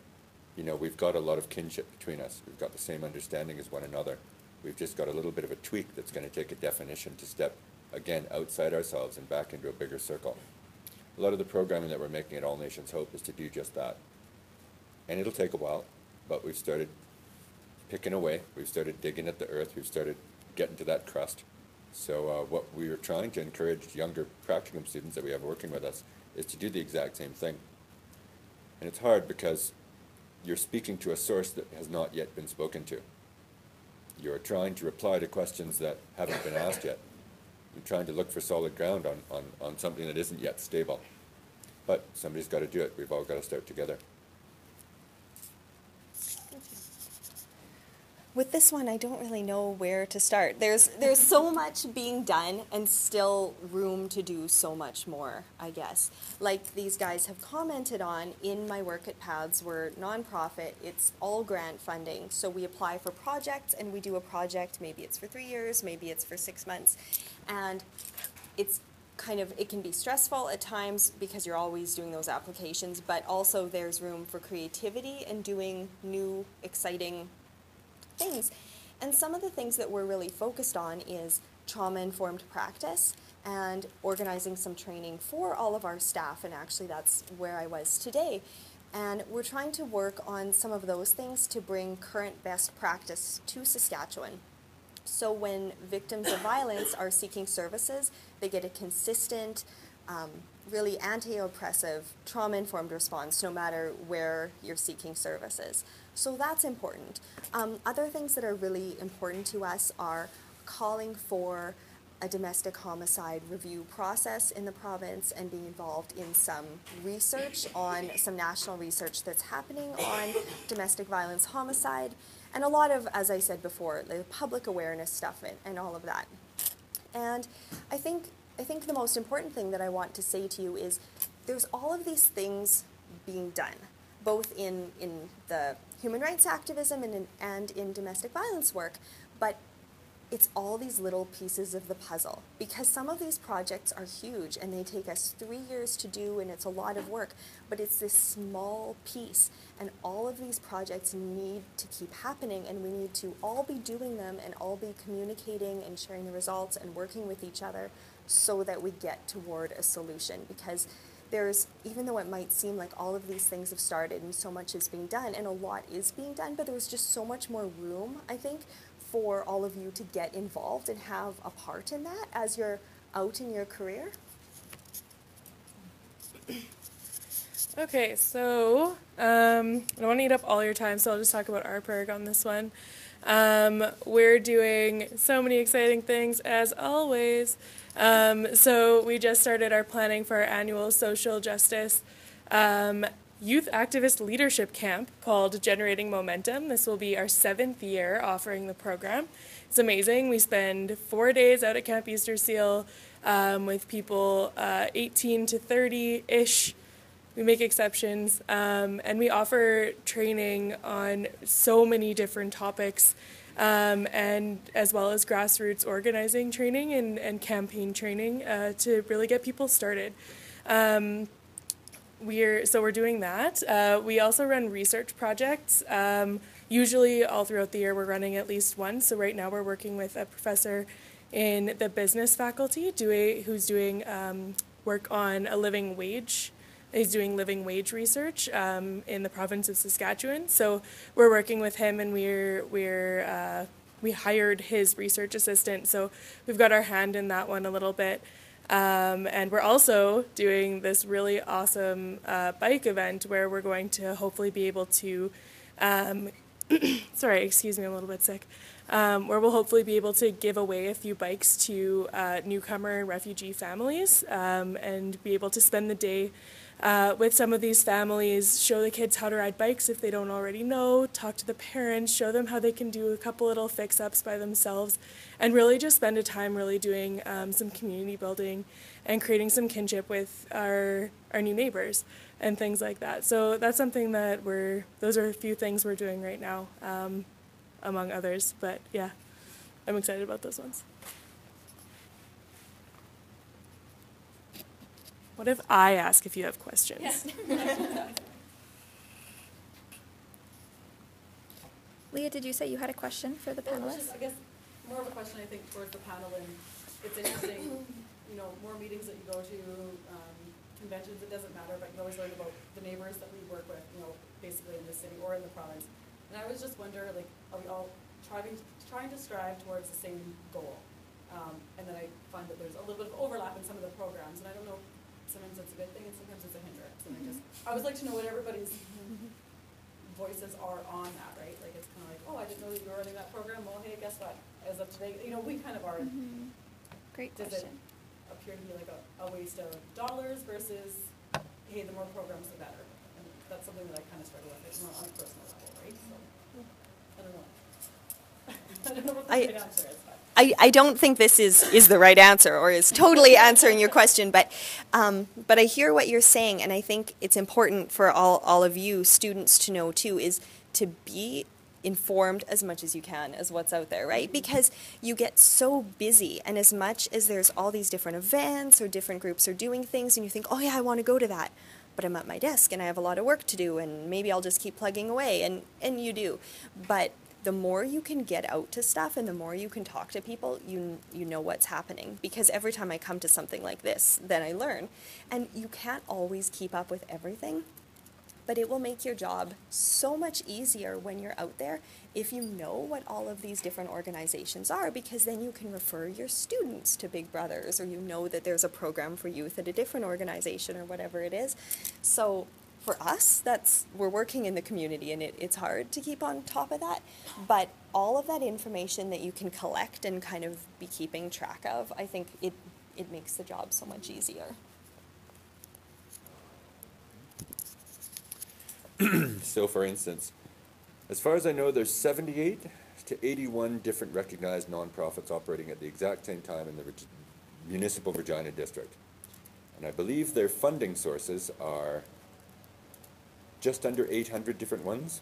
D: we've got a lot of kinship between us. We've got the same understanding as one another. We've just got a little bit of a tweak that's going to take a definition to step again, outside ourselves and back into a bigger circle. A lot of the programming that we're making at All Nations Hope is to do just that. And it'll take a while, but we've started picking away. We've started digging at the earth. We've started getting to that crust. So what we are trying to encourage younger practicum students that we have working with us is to do the exact same thing. And it's hard because you're speaking to a source that has not yet been spoken to. You're trying to reply to questions that haven't been asked yet. You're trying to look for solid ground on something that isn't yet stable. But somebody's got to do it. We've all got to start together.
C: With this one, I don't really know where to start. There's so much being done and still room to do so much more, I guess. Like these guys have commented on, in my work at Paths, we're nonprofit, it's all grant funding. So we apply for projects and we do a project, maybe it's for 3 years, maybe it's for 6 months. And it's kind of, it can be stressful at times because you're always doing those applications, but also there's room for creativity and doing new, exciting things. And some of the things that we're really focused on is trauma-informed practice and organizing some training for all of our staff, and actually that's where I was today. And we're trying to work on some of those things to bring current best practice to Saskatchewan. So when victims of violence are seeking services, they get a consistent, really anti-oppressive, trauma-informed response no matter where you're seeking services. So that's important. Other things that are really important to us are calling for a domestic homicide review process in the province and being involved in some research on some national research that's happening on domestic violence homicide, and a lot of, as I said before, the public awareness stuff and all of that. And I think the most important thing that I want to say to you is there's all of these things being done, both in the human rights activism and in domestic violence work, but it's all these little pieces of the puzzle, because some of these projects are huge and they take us 3 years to do and it's a lot of work, but it's this small piece, and all of these projects need to keep happening, and we need to all be doing them and all be communicating and sharing the results and working with each other so that we get toward a solution. Because there's, even though it might seem like all of these things have started and so much is being done, and a lot is being done, but there's just so much more room, I think, for all of you to get involved and have a part in that as you're out in your career.
A: Okay, so I don't want to eat up all your time, so I'll just talk about our prog on this one. We're doing so many exciting things, as always. So we just started our planning for our annual social justice youth activist leadership camp called Generating Momentum. This will be our 7th year offering the program. It's amazing. We spend 4 days out at Camp Easter Seal with people 18 to 30-ish. We make exceptions, and we offer training on so many different topics, and as well as grassroots organizing training and campaign training to really get people started. We're doing that. We also run research projects. Usually all throughout the year we're running at least one. So right now we're working with a professor in the business faculty who's doing work on a living wage. He's doing living wage research in the province of Saskatchewan. So we're working with him, and we hired his research assistant. So we've got our hand in that one a little bit. And we're also doing this really awesome bike event where we're going to hopefully be able to, sorry, excuse me, I'm a little bit sick, where we'll hopefully be able to give away a few bikes to newcomer and refugee families and be able to spend the day with some of these families, show the kids how to ride bikes if they don't already know, talk to the parents, show them how they can do a couple little fix-ups by themselves, and really just spend a time really doing some community building and creating some kinship with our new neighbors and things like that. So that's something that those are a few things we're doing right now, among others, but yeah, I'm excited about those ones. What if I ask if you have questions?
F: Yeah.
B: Leah, did you say you had a question for the panelists?
E: I guess more of a question, I think, towards the panel, and it's interesting, you know, more meetings that you go to, conventions, it doesn't matter, but you always learn about the neighbors that we work with, you know, basically in the city or in the province. And I always just wonder, like, are we all trying to strive towards the same goal? And then I find that there's a little bit of overlap in some of the programs, and I don't know, sometimes it's a good thing and sometimes it's a hindrance. And I always like to know what everybody's voices are on that, right? Like, it's kind of like, oh, I didn't know that you were running that program. Well, hey, guess what? As of today, you know, we kind of are.
B: Great
E: Does
B: question.
E: it appear to be like a waste of dollars versus, hey, the more programs, the better? And that's something that I kind of struggle with, more on a personal level, right? So, I don't know. I don't know what the right answer is.
C: I don't think this is the right answer or is totally answering your question, but I hear what you're saying, and I think it's important for all of you students to know too, is to be informed as much as you can as what's out there, right? Because you get so busy, and as much as there's all these different events or different groups are doing things, and you think, oh yeah, I want to go to that, but I'm at my desk and I have a lot of work to do, and maybe I'll just keep plugging away, and you do. But the more you can get out to stuff and the more you can talk to people, you know what's happening. Because every time I come to something like this, then I learn. And you can't always keep up with everything, but it will make your job so much easier when you're out there if you know what all of these different organizations are, because then you can refer your students to Big Brothers, or you know that there's a program for youth at a different organization or whatever it is. So for us, we're working in the community, and it's hard to keep on top of that, but all of that information that you can collect and kind of be keeping track of, I think it makes the job so much easier.
D: So for instance, as far as I know, there's 78 to 81 different recognized nonprofits operating at the exact same time in the municipal Regina district. And I believe their funding sources are just under 800 different ones,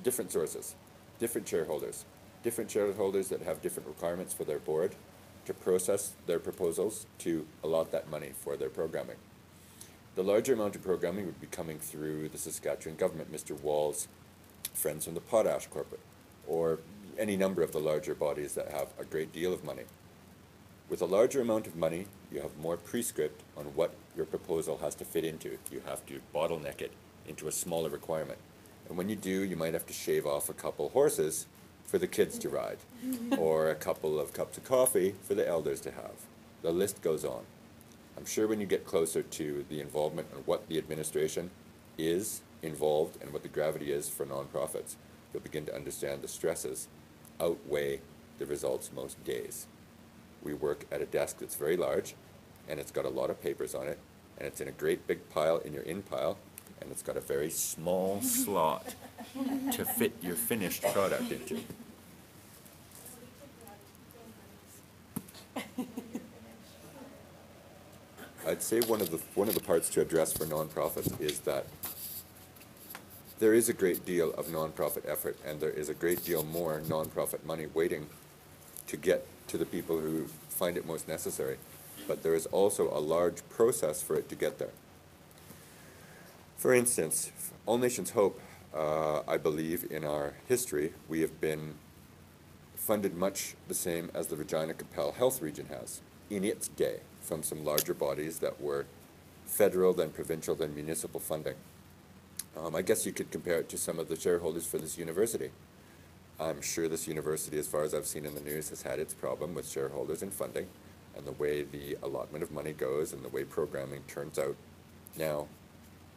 D: different sources, different shareholders that have different requirements for their board to process their proposals to allot that money for their programming. The larger amount of programming would be coming through the Saskatchewan government, Mr. Wall's Friends from the Potash Corporate, or any number of the larger bodies that have a great deal of money. With a larger amount of money, you have more prescript on what your proposal has to fit into. You have to bottleneck it into a smaller requirement. And when you do, you might have to shave off a couple horses for the kids to ride, or a couple of cups of coffee for the elders to have. The list goes on. I'm sure when you get closer to the involvement and what the administration is involved and what the gravity is for nonprofits, you'll begin to understand the stresses outweigh the results most days. We work at a desk that's very large, and it's got a lot of papers on it, and it's in a great big pile in your in pile, and it's got a very small slot to fit your finished product into. I'd say one of the parts to address for nonprofits is that there is a great deal of nonprofit effort, and there is a great deal more nonprofit money waiting to get to the people who find it most necessary. But there is also a large process for it to get there. For instance, All Nations Hope, I believe in our history, we have been funded much the same as the Regina Capel Health Region has in its day, from some larger bodies that were federal, then provincial, then municipal funding. I guess you could compare it to some of the shareholders for this university. I'm sure this university, as far as I've seen in the news, has had its problem with shareholders and funding, and the way the allotment of money goes and the way programming turns out. Now,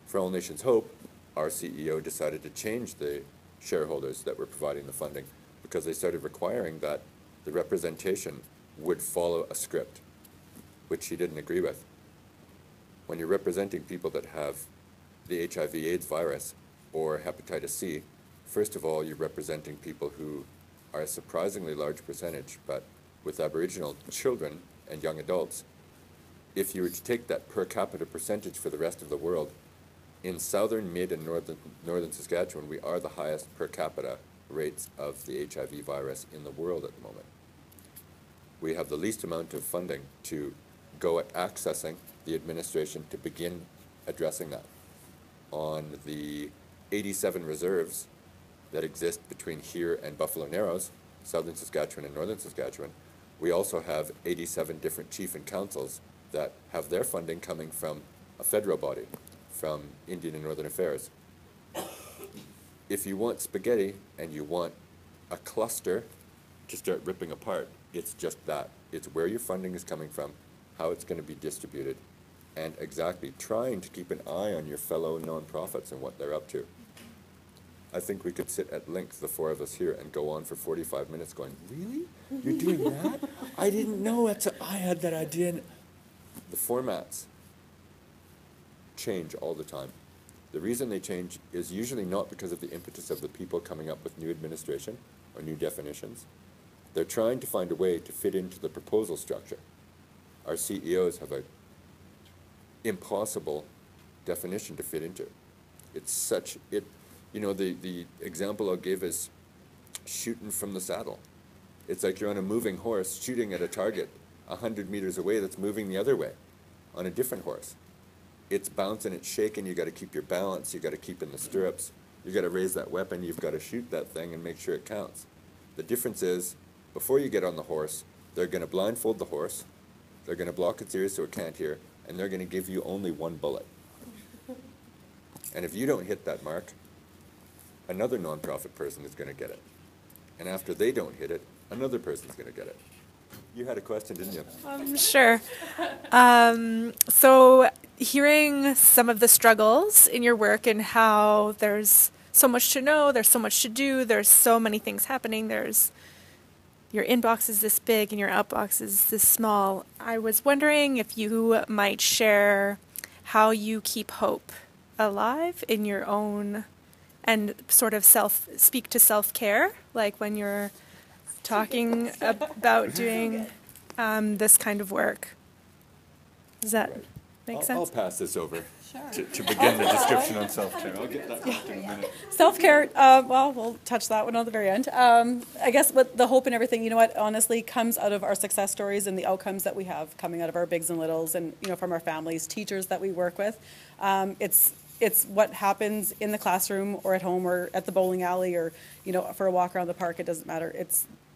D: for All Nations Hope, our CEO decided to change the shareholders that were providing the funding because they started requiring that the representation would follow a script, which he didn't agree with. When you're representing people that have the HIV/AIDS virus or hepatitis C, first of all, you're representing people who are a surprisingly large percentage, but with Aboriginal children and young adults, if you were to take that per capita percentage for the rest of the world, in southern, mid, and northern Saskatchewan, we are the highest per capita rates of the HIV virus in the world at the moment. We have the least amount of funding to go at accessing the administration to begin addressing that. On the 87 reserves that exist between here and Buffalo Narrows, southern Saskatchewan and northern Saskatchewan, We also have 87 different chief and councils that have their funding coming from a federal body, from Indian and Northern Affairs. If you want spaghetti and you want a cluster to start ripping apart, it's just that. It's where your funding is coming from, how it's going to be distributed, and exactly trying to keep an eye on your fellow nonprofits and what they're up to. I think we could sit at length, the four of us here, and go on for 45 minutes going, really? You're doing that? I didn't know I had that idea. The formats change all the time. The reason they change is usually not because of the impetus of the people coming up with new administration or new definitions. They're trying to find a way to fit into the proposal structure. Our CEOs have an impossible definition to fit into. It's such, you know, the example I'll give is shooting from the saddle. It's like you're on a moving horse shooting at a target 100 meters away that's moving the other way on a different horse. It's bouncing, it's shaking, you got to keep your balance, you got to keep in the stirrups, you got to raise that weapon, you've got to shoot that thing and make sure it counts. The difference is, before you get on the horse, they're going to blindfold the horse, they're going to block its ears so it can't hear, and they're going to give you only one bullet. And if you don't hit that mark, another nonprofit person is going to get it. And after they don't hit it, another person's going to get it. You had a question, didn't you?
H: Sure. So hearing some of the struggles in your work and how there's so much to know, there's so much to do, there's so many things happening, there's your inbox is this big and your outbox is this small. I was wondering if you might share how you keep hope alive in your own and sort of speak to self-care, like when you're talking about doing this kind of work. Does that make sense?
D: I'll pass this over to begin the description on self-care. I'll get that back in a minute.
E: Self-care, well, we'll touch that one on the very end. I guess what the hope and everything, you know what, honestly comes out of our success stories and the outcomes that we have coming out of our bigs and littles and, you know, from our families, teachers that we work with. It's what happens in the classroom or at home or at the bowling alley or, you know, for a walk around the park, it doesn't matter.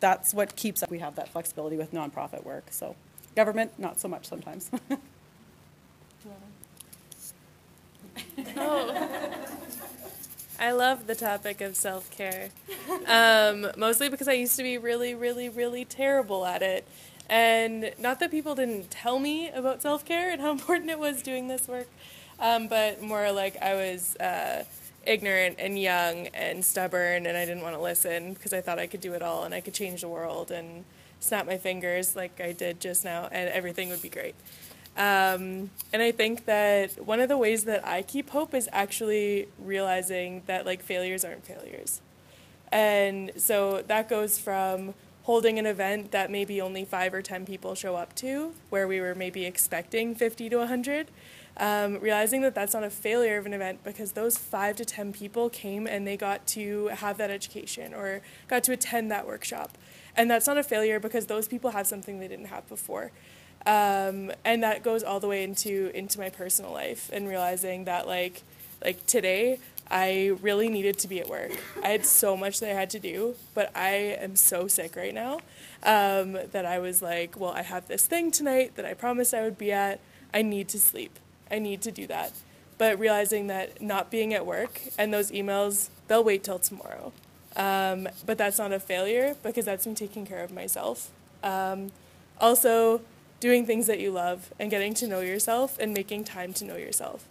E: That's what keeps us. We have that flexibility with nonprofit work. So government, not so much sometimes.
A: I love the topic of self-care, mostly because I used to be really, really, really terrible at it. And not that people didn't tell me about self-care and how important it was doing this work, but more like I was ignorant and young and stubborn, and I didn't want to listen because I thought I could do it all and I could change the world and snap my fingers like I did just now and everything would be great. And I think that one of the ways that I keep hope is actually realizing that like failures aren't failures. And so that goes from holding an event that maybe only 5 or 10 people show up to, where we were maybe expecting 50 to 100, realizing that that's not a failure of an event because those 5 to 10 people came and they got to have that education or got to attend that workshop. And that's not a failure because those people have something they didn't have before. And that goes all the way into my personal life and realizing that like today I really needed to be at work. I had so much that I had to do, but I am so sick right now that I was like, well, I have this thing tonight that I promised I would be at. I need to sleep. I need to do that. But realizing that not being at work and those emails, they'll wait till tomorrow. But that's not a failure because that's me taking care of myself. Also, doing things that you love and getting to know yourself and making time to know yourself.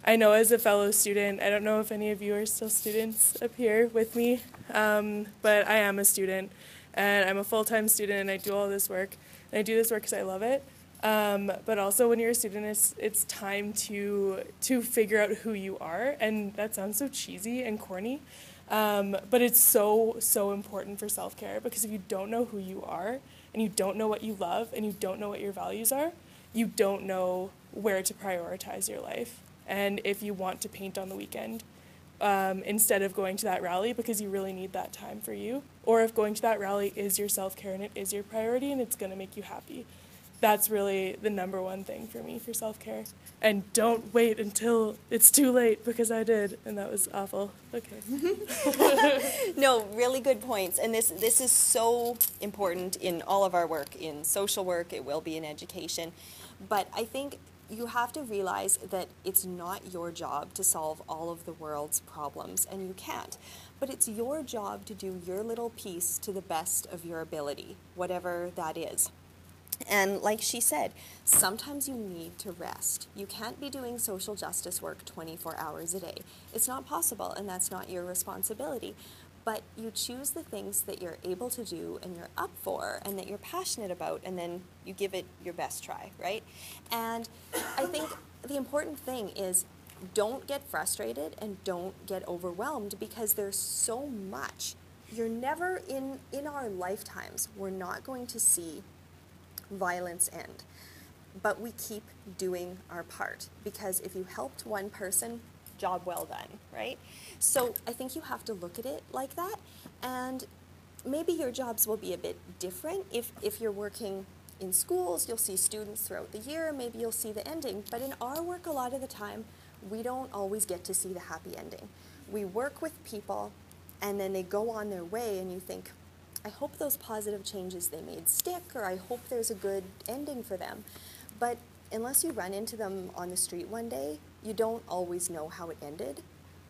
A: I know as a fellow student, I don't know if any of you are still students up here with me, but I am a student and I'm a full-time student and I do all this work and I do this work because I love it. But also when you're a student, it's time to figure out who you are, and that sounds so cheesy and corny, but it's so important for self-care because if you don't know who you are and you don't know what you love and you don't know what your values are, you don't know where to prioritize your life. And if you want to paint on the weekend, instead of going to that rally because you really need that time for you, or if going to that rally is your self-care and it is your priority and it's going to make you happy, that's really the number one thing for me for self-care. And don't wait until it's too late, because I did, and that was awful. Okay.
C: No, really good points. And this is so important in all of our work, in social work, it will be in education. But I think you have to realize that it's not your job to solve all of the world's problems, and you can't. But it's your job to do your little piece to the best of your ability, whatever that is. And like she said, sometimes you need to rest. You can't be doing social justice work 24 hours a day. It's not possible, and that's not your responsibility. But you choose the things that you're able to do and you're up for and that you're passionate about, and then you give it your best try, right? And I think the important thing is, don't get frustrated and don't get overwhelmed, because there's so much. You're never in our lifetimes, we're not going to see violence end. But we keep doing our part, because if you helped one person, job well done, right? So I think you have to look at it like that, and maybe your jobs will be a bit different. If you're working in schools, you'll see students throughout the year, maybe you'll see the ending, but in our work a lot of the time, we don't always get to see the happy ending. We work with people, and then they go on their way, and you think, I hope those positive changes they made stick, or I hope there's a good ending for them. But unless you run into them on the street one day, you don't always know how it ended.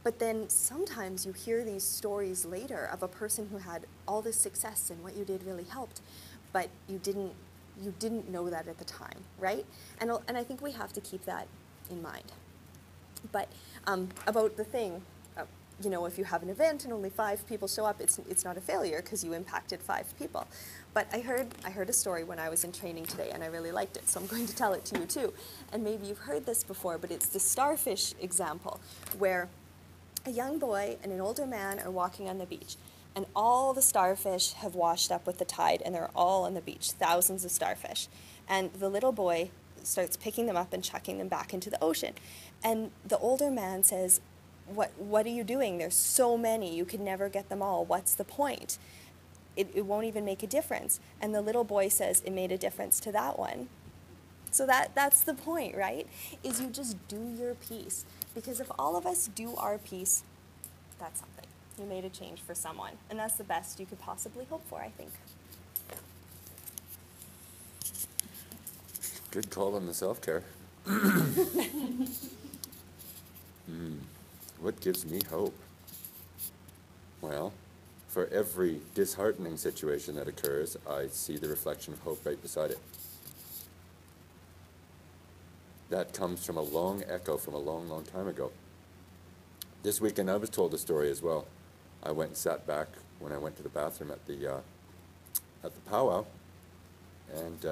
C: But then sometimes you hear these stories later of a person who had all this success and what you did really helped, but you didn't know that at the time, right? And I think we have to keep that in mind. But about the thing, you know, if you have an event and only 5 people show up, it's not a failure because you impacted 5 people. But I heard a story when I was in training today, and I really liked it, so I'm going to tell it to you too. And maybe you've heard this before, but it's the starfish example, where a young boy and an older man are walking on the beach, and all the starfish have washed up with the tide, and they're all on the beach, thousands of starfish. And the little boy starts picking them up and chucking them back into the ocean. And the older man says, What are you doing? There's so many. You could never get them all. What's the point? It won't even make a difference. And the little boy says, it made a difference to that one. So that's the point, right? Is you just do your piece. Because if all of us do our piece, that's something. You made a change for someone. And that's the best you could possibly hope for, I think.
D: Good call on the self-care. What gives me hope? Well, for every disheartening situation that occurs, I see the reflection of hope right beside it. That comes from a long echo from a long, long time ago. This weekend I was told a story as well. I went and sat back when I went to the bathroom at the powwow, and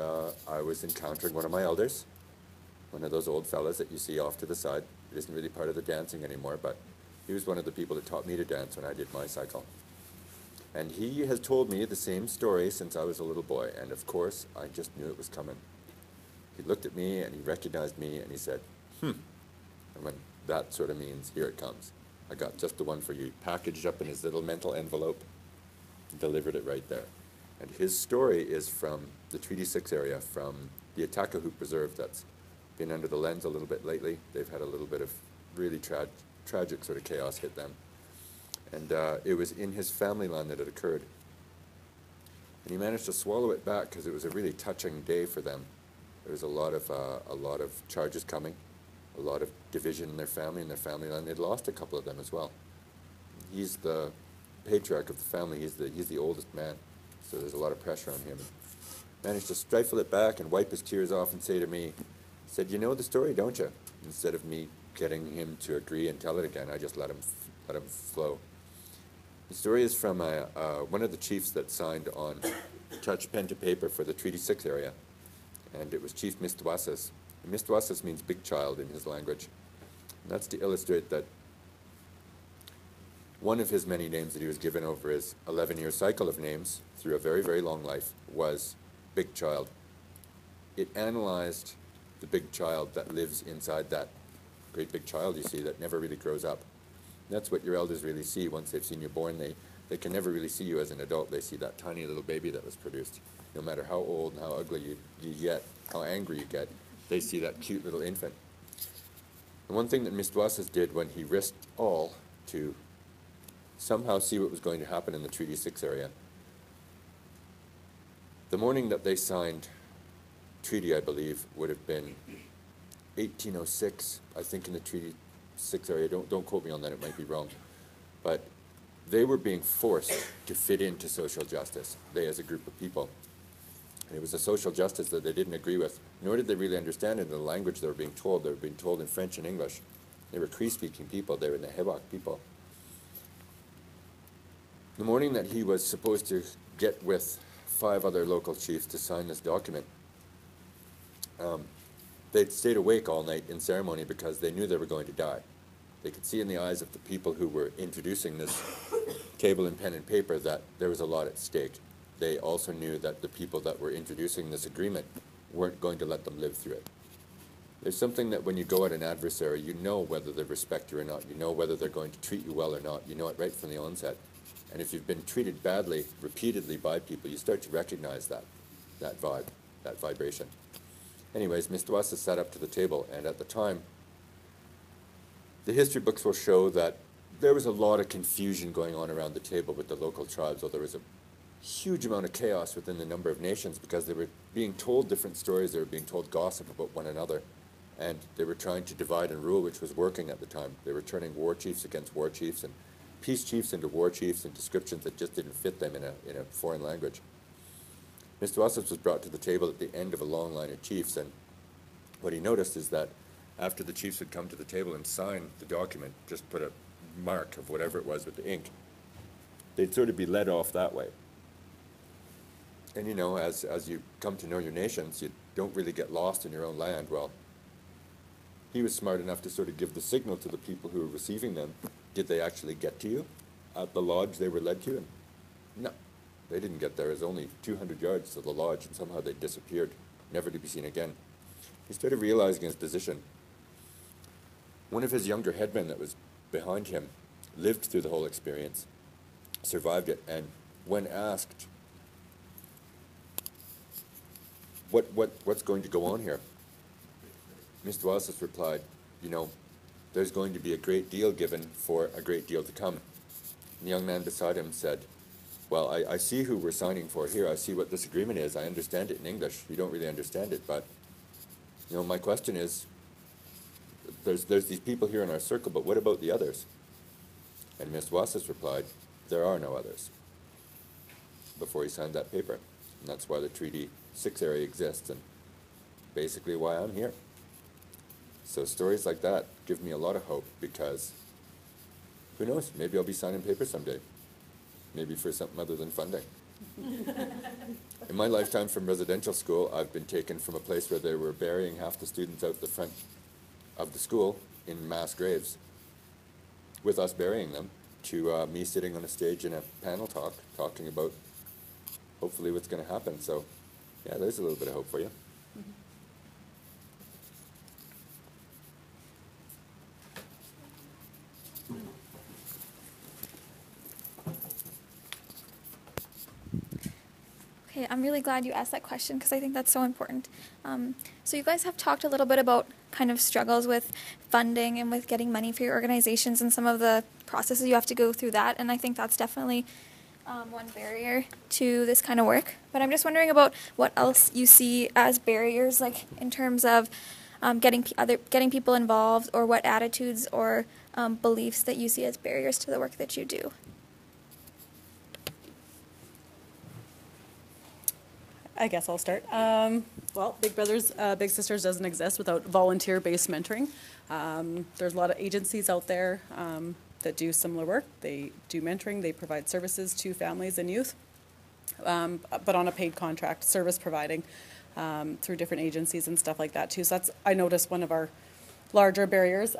D: I was encountering one of my elders, one of those old fellas that you see off to the side. It isn't really part of the dancing anymore, but he was one of the people that taught me to dance when I did my cycle. And he has told me the same story since I was a little boy, and of course, I just knew it was coming. He looked at me, and he recognized me, and he said, And when that sort of means, here it comes. I got just the one for you, packaged up in his little mental envelope, and delivered it right there. And his story is from the Treaty 6 area, from the Atakahoop Preserve that's been under the lens a little bit lately. They've had a little bit of really tragic sort of chaos hit them. And it was in his family land that it occurred. And he managed to swallow it back because it was a really touching day for them. There was a lot of charges coming, a lot of division in their family and their family land. They'd lost a couple of them as well. He's the patriarch of the family. He's the oldest man, so there's a lot of pressure on him. Managed to stifle it back and wipe his tears off and say to me, said, "You know the story, don't you?" Instead of me getting him to agree and tell it again, I just let him flow. The story is from one of the chiefs that signed on, touched pen to paper for the Treaty 6 area, and it was Chief Mistwasas. Mistwasas means big child in his language. And that's to illustrate that one of his many names that he was given over his 11-year cycle of names through a very, very long life was big child. It analyzed the big child that lives inside that great big child you see that never really grows up. And that's what your elders really see once they've seen you born. They They can never really see you as an adult. They see that tiny little baby that was produced. No matter how old and how ugly you get, how angry you get, they see that cute little infant. And one thing that Mr. Wassas did when he risked all to somehow see what was going to happen in the Treaty 6 area, the morning that they signed treaty, I believe, would have been 1806, I think, in the Treaty 6 area. Don't quote me on that, it might be wrong. But they were being forced to fit into social justice, they as a group of people. And it was a social justice that they didn't agree with, nor did they really understand it in the language they were being told. They were being told in French and English. They were Cree-speaking people. They were the Hebok people. The morning that he was supposed to get with 5 other local chiefs to sign this document, they'd stayed awake all night in ceremony because they knew they were going to die. They could see in the eyes of the people who were introducing this table and pen and paper that there was a lot at stake. They also knew that the people that were introducing this agreement weren't going to let them live through it. There's something that when you go at an adversary, you know whether they respect you or not. You know whether they're going to treat you well or not. You know it right from the onset. And if you've been treated badly repeatedly by people, you start to recognize that vibe, that vibration. Anyways, Mr. Wassas sat up to the table, and at the time, the history books will show that there was a lot of confusion going on around the table with the local tribes, or there was a huge amount of chaos within the number of nations because they were being told different stories, they were being told gossip about one another, and they were trying to divide and rule, which was working at the time. They were turning war chiefs against war chiefs and peace chiefs into war chiefs and descriptions that just didn't fit them in a foreign language. Mr. Wassas was brought to the table at the end of a long line of chiefs, and what he noticed is that after the chiefs would come to the table and sign the document, just put a mark of whatever it was with the ink, they'd sort of be led off that way. And you know, as you come to know your nations, you don't really get lost in your own land. Well, he was smart enough to sort of give the signal to the people who were receiving them. Did they actually get to you at the lodge they were led to? And no, they didn't get there. It was only 200 yards to the lodge, and somehow they disappeared, never to be seen again. He started realizing his position. One of his younger headmen that was behind him lived through the whole experience, survived it, and when asked, what's going to go on here? Mr. Wassas replied, you know, there's going to be a great deal given for a great deal to come. And the young man beside him said, well, I see who we're signing for here. I see what this agreement is. I understand it in English. You don't really understand it, but, you know, my question is, there's these people here in our circle, but what about the others? And Mr. Wassas replied, there are no others, before he signed that paper. And that's why the Treaty 6 area exists, and basically why I'm here. So stories like that give me a lot of hope, because who knows, maybe I'll be signing papers someday. Maybe for something other than funding. In my lifetime from residential school, I've been taken from a place where they were burying half the students out the front of the school in mass graves, with us burying them, to me sitting on a stage in a panel talk, talking about hopefully what's going to happen. So yeah, there's a little bit of hope for you.
B: Okay, I'm really glad you asked that question because I think that's so important. So you guys have talked a little bit about kind of struggles with funding and with getting money for your organizations and some of the processes you have to go through that, and I think that's definitely one barrier to this kind of work. But I'm just wondering about what else you see as barriers, like in terms of getting people involved, or what attitudes or beliefs that you see as barriers to the work that you do.
E: I guess I'll start. Well, Big Brothers Big Sisters doesn't exist without volunteer-based mentoring. There's a lot of agencies out there that do similar work. They do mentoring, they provide services to families and youth, but on a paid contract, service providing through different agencies and stuff like that too. So that's, I noticed, one of our larger barriers.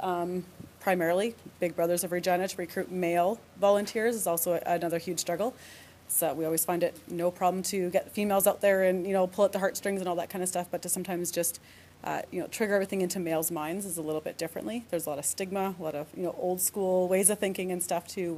E: Primarily, Big Brothers of Regina to recruit male volunteers is also another huge struggle. So we always find it no problem to get females out there and, you know, pull at the heartstrings and all that kind of stuff, but to sometimes just, you know, trigger everything into males' minds is a little bit differently. There's a lot of stigma, a lot of, you know, old school ways of thinking and stuff too,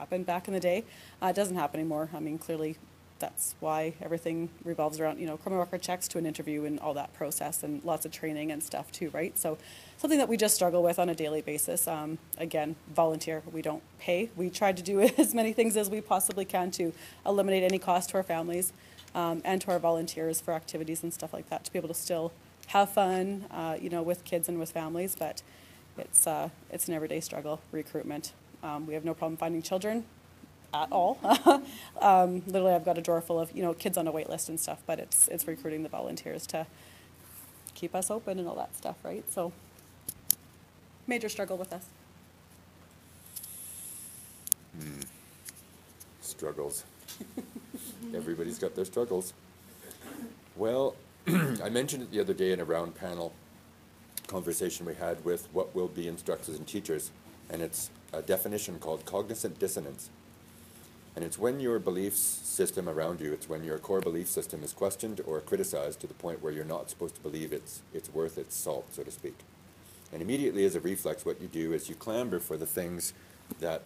E: happened back in the day. It doesn't happen anymore. I mean, clearly that's why everything revolves around, criminal record checks to an interview and all that process, and lots of training and stuff too, right? So something that we just struggle with on a daily basis. Again, volunteer, we don't pay. We try to do as many things as we possibly can to eliminate any cost to our families and to our volunteers for activities and stuff like that, to be able to still have fun, with kids and with families, but it's an everyday struggle, recruitment. We have no problem finding children at all. Literally, I've got a drawer full of, kids on a wait list and stuff, but it's recruiting the volunteers to keep us open and all that stuff, right? So, major struggle with us.
D: Struggles. Everybody's got their struggles. Well, I mentioned it the other day in a round panel conversation we had with what will be instructors and teachers, and it's a definition called cognizant dissonance. And it's when your belief system around you, it's when your core belief system is questioned or criticized to the point where you're not supposed to believe it's worth its salt, so to speak. And immediately as a reflex, what you do is you clamor for the things that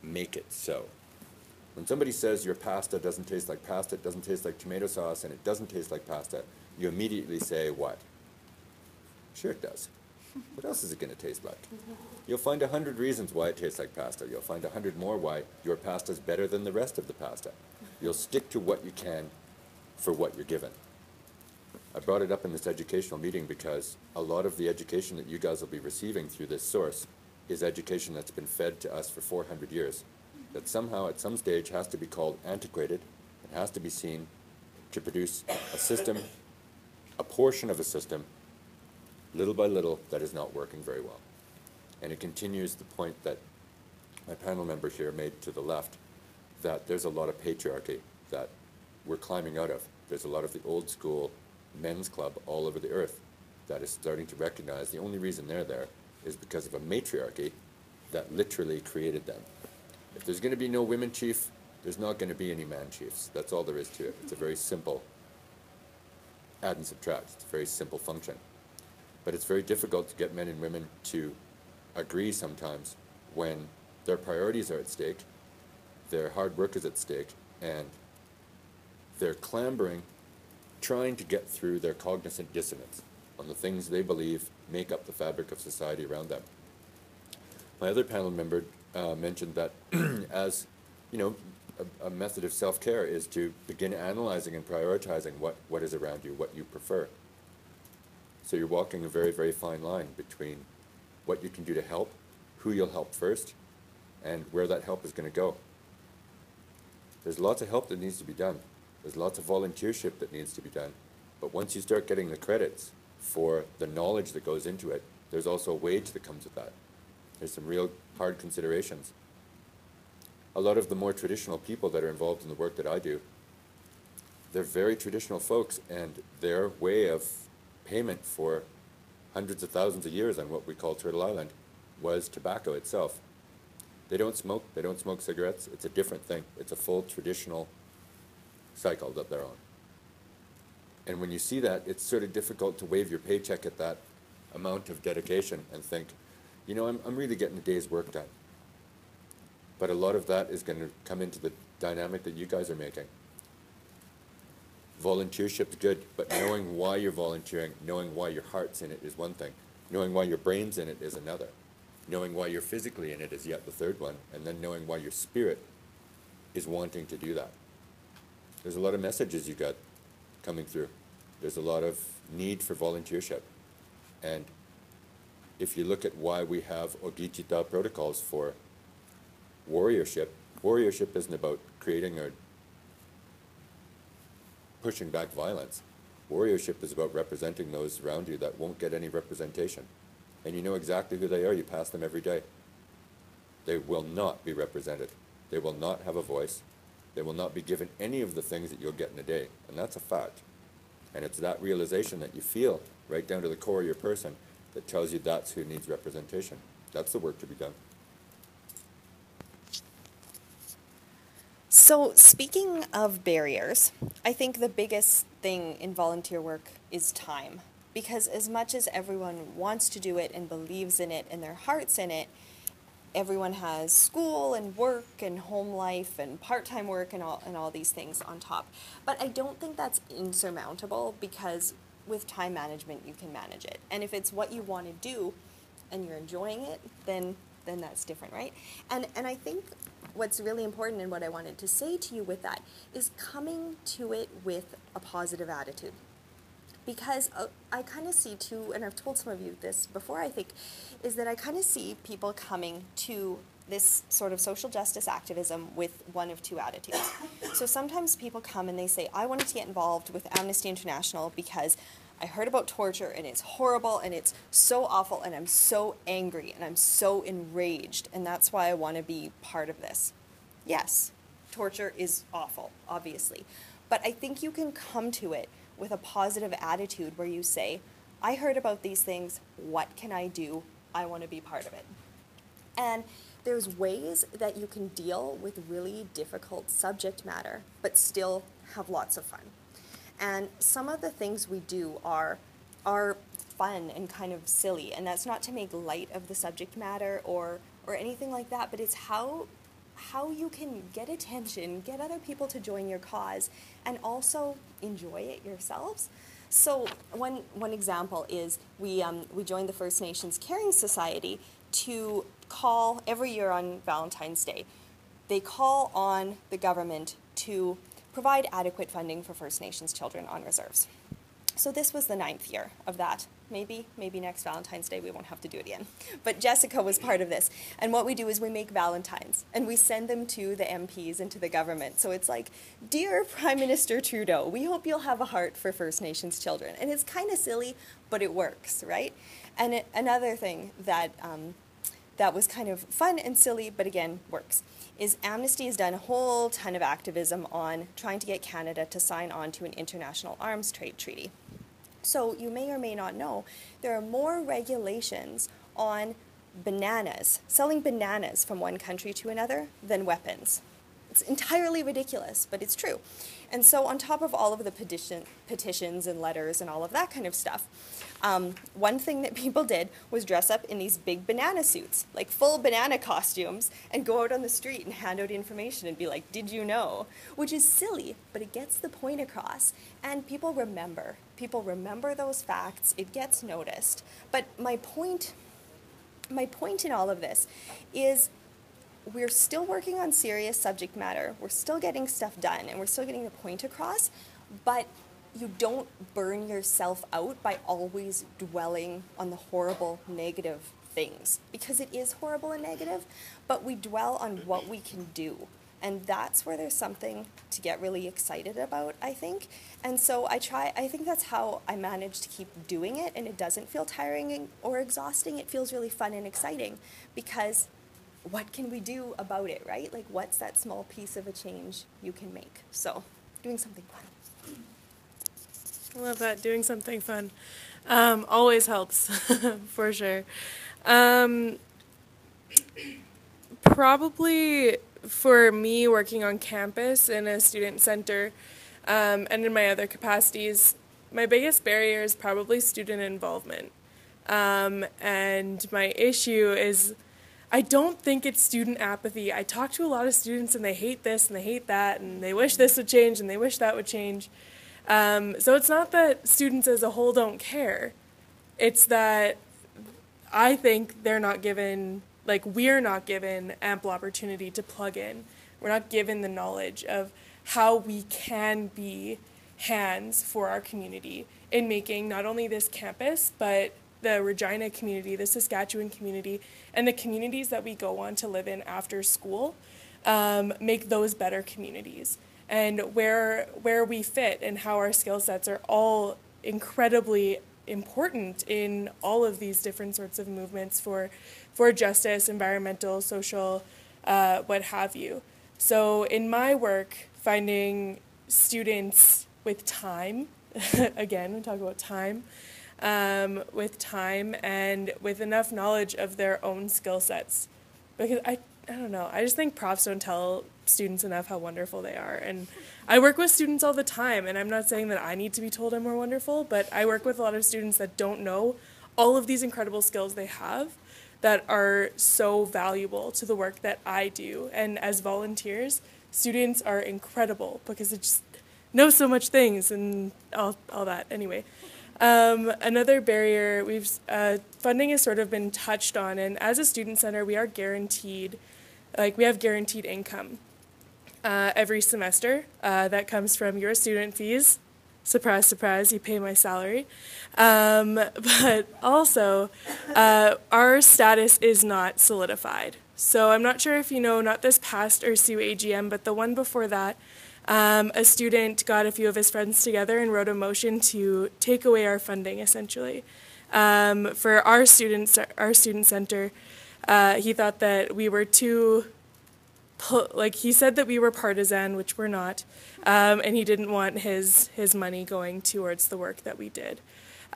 D: make it so. When somebody says your pasta doesn't taste like pasta, it doesn't taste like tomato sauce, and it doesn't taste like pasta, you immediately say what? Sure it does. What else is it going to taste like? You'll find 100 reasons why it tastes like pasta. You'll find 100 more why your pasta is better than the rest of the pasta. You'll stick to what you can for what you're given. I brought it up in this educational meeting because a lot of the education that you guys will be receiving through this source is education that's been fed to us for 400 years. That somehow at some stage has to be called antiquated and has to be seen to produce a system, a portion of a system, little by little, that is not working very well. And it continues the point that my panel member here made to the left, that there's a lot of patriarchy that we're climbing out of. There's a lot of the old school men's club all over the earth that is starting to recognize the only reason they're there is because of a matriarchy that literally created them. If there's going to be no women chief, there's not going to be any man chiefs. That's all there is to it. It's a very simple add and subtract. It's a very simple function. But it's very difficult to get men and women to agree sometimes when their priorities are at stake, their hard work is at stake, and they're clambering, trying to get through their cognizant dissonance on the things they believe make up the fabric of society around them. My other panel member mentioned that as, a method of self-care is to begin analyzing and prioritizing what is around you, what you prefer. So you're walking a very, very fine line between what you can do to help, who you'll help first, and where that help is going to go. There's lots of help that needs to be done. There's lots of volunteership that needs to be done. But once you start getting the credits for the knowledge that goes into it, there's also a wage that comes with that. There's some real hard considerations. A lot of the more traditional people that are involved in the work that I do, they're very traditional folks, and their way of payment for hundreds of thousands of years on what we call Turtle Island was tobacco itself. They don't smoke cigarettes. It's a different thing. It's a full traditional cycle that they're on. And when you see that, it's sort of difficult to wave your paycheck at that amount of dedication and think, I'm really getting a day's work done. But a lot of that is going to come into the dynamic that you guys are making. Volunteership's good, but knowing why you're volunteering, knowing why your heart's in it is one thing. Knowing why your brain's in it is another. Knowing why you're physically in it is yet the third one. And then knowing why your spirit is wanting to do that. There's a lot of messages you got coming through. There's a lot of need for volunteership. And if you look at why we have Ogichita protocols for warriorship isn't about creating or pushing back violence. Warriorship is about representing those around you that won't get any representation. And you know exactly who they are. You pass them every day. They will not be represented. They will not have a voice. They will not be given any of the things that you'll get in a day. And that's a fact. And it's that realization that you feel right down to the core of your person that tells you that's who needs representation. That's the work to be done.
C: So speaking of barriers, I think the biggest thing in volunteer work is time. Because as much as everyone wants to do it and believes in it and their heart's in it, everyone has school and work and home life and part-time work and all these things on top. But I don't think that's insurmountable, because with time management you can manage it. And if it's what you want to do and you're enjoying it, then that's different, right? And I think what's really important, and what I wanted to say to you with that, is coming to it with a positive attitude. Because I kind of see too, and I've told some of you this before, I think, is that I kind of see people coming to this sort of social justice activism with one of two attitudes. So sometimes people come and they say, I wanted to get involved with Amnesty International because I heard about torture and it's horrible and it's so awful and I'm so angry and I'm so enraged, and that's why I want to be part of this. Yes, torture is awful, obviously. But I think you can come to it with a positive attitude where you say, I heard about these things, what can I do? I want to be part of it. And there's ways that you can deal with really difficult subject matter, but still have lots of fun. And some of the things we do are fun and kind of silly, and that's not to make light of the subject matter or anything like that, but it's how you can get attention, get other people to join your cause, and also enjoy it yourselves. So one example is we joined the First Nations Caring Society to call every year on Valentine's Day. They call on the government to provide adequate funding for First Nations children on reserves. So this was the 9th year of that. Maybe next Valentine's Day we won't have to do it again. But Jessica was part of this. And what we do is we make Valentines and we send them to the MPs and to the government. So it's like, Dear Prime Minister Trudeau, we hope you'll have a heart for First Nations children. And it's kind of silly, but it works, right? And another thing that was kind of fun and silly, but again, works, is Amnesty has done a whole ton of activism on trying to get Canada to sign on to an international arms trade treaty. So you may or may not know, there are more regulations on bananas, selling bananas from one country to another, than weapons. It's entirely ridiculous, but it's true. And so on top of all of the petitions and letters and all of that kind of stuff, one thing that people did was dress up in these big banana suits, like full banana costumes, and go out on the street and hand out information and be like, did you know? Which is silly, but it gets the point across, and people remember. People remember those facts, it gets noticed. But my point in all of this is we're still working on serious subject matter, we're still getting stuff done, and we're still getting the point across, but you don't burn yourself out by always dwelling on the horrible, negative things. Because it is horrible and negative, but we dwell on what we can do. And that's where there's something to get really excited about, I think. And so I think that's how I manage to keep doing it, and it doesn't feel tiring or exhausting. It feels really fun and exciting, because what can we do about it, right? Like, what's that small piece of a change you can make? So, doing something fun.
A: I love that, doing something fun. Always helps, for sure. Probably for me, working on campus in a student center and in my other capacities, my biggest barrier is probably student involvement. And my issue is, I don't think it's student apathy. I talk to a lot of students and they hate this and they hate that and they wish this would change and they wish that would change. So it's not that students as a whole don't care. It's that I think they're not given, like, we're not given ample opportunity to plug in. We're not given the knowledge of how we can be hands for our community in making not only this campus, but the Regina community, the Saskatchewan community, and the communities that we go on to live in after school, make those better communities. And where we fit and how our skill sets are all incredibly important in all of these different sorts of movements for justice, environmental, social, what have you. So in my work, finding students with time, again, we talk about time, with time and with enough knowledge of their own skill sets. Because I don't know, I just think profs don't tell students enough how wonderful they are. And I work with students all the time, and I'm not saying that I need to be told I'm more wonderful, but I work with a lot of students that don't know all of these incredible skills they have that are so valuable to the work that I do. And as volunteers, students are incredible because they just know so much things and all that. Anyway, another barrier, funding has sort of been touched on, and as a student center, we are guaranteed, we have guaranteed income every semester that comes from your student fees. Surprise, surprise, you pay my salary. But also, our status is not solidified. So I'm not sure if you know, not this past URSU AGM, but the one before that, a student got a few of his friends together and wrote a motion to take away our funding, essentially. For our student center, he thought that we were too, he said that we were partisan, which we're not, and he didn't want his money going towards the work that we did.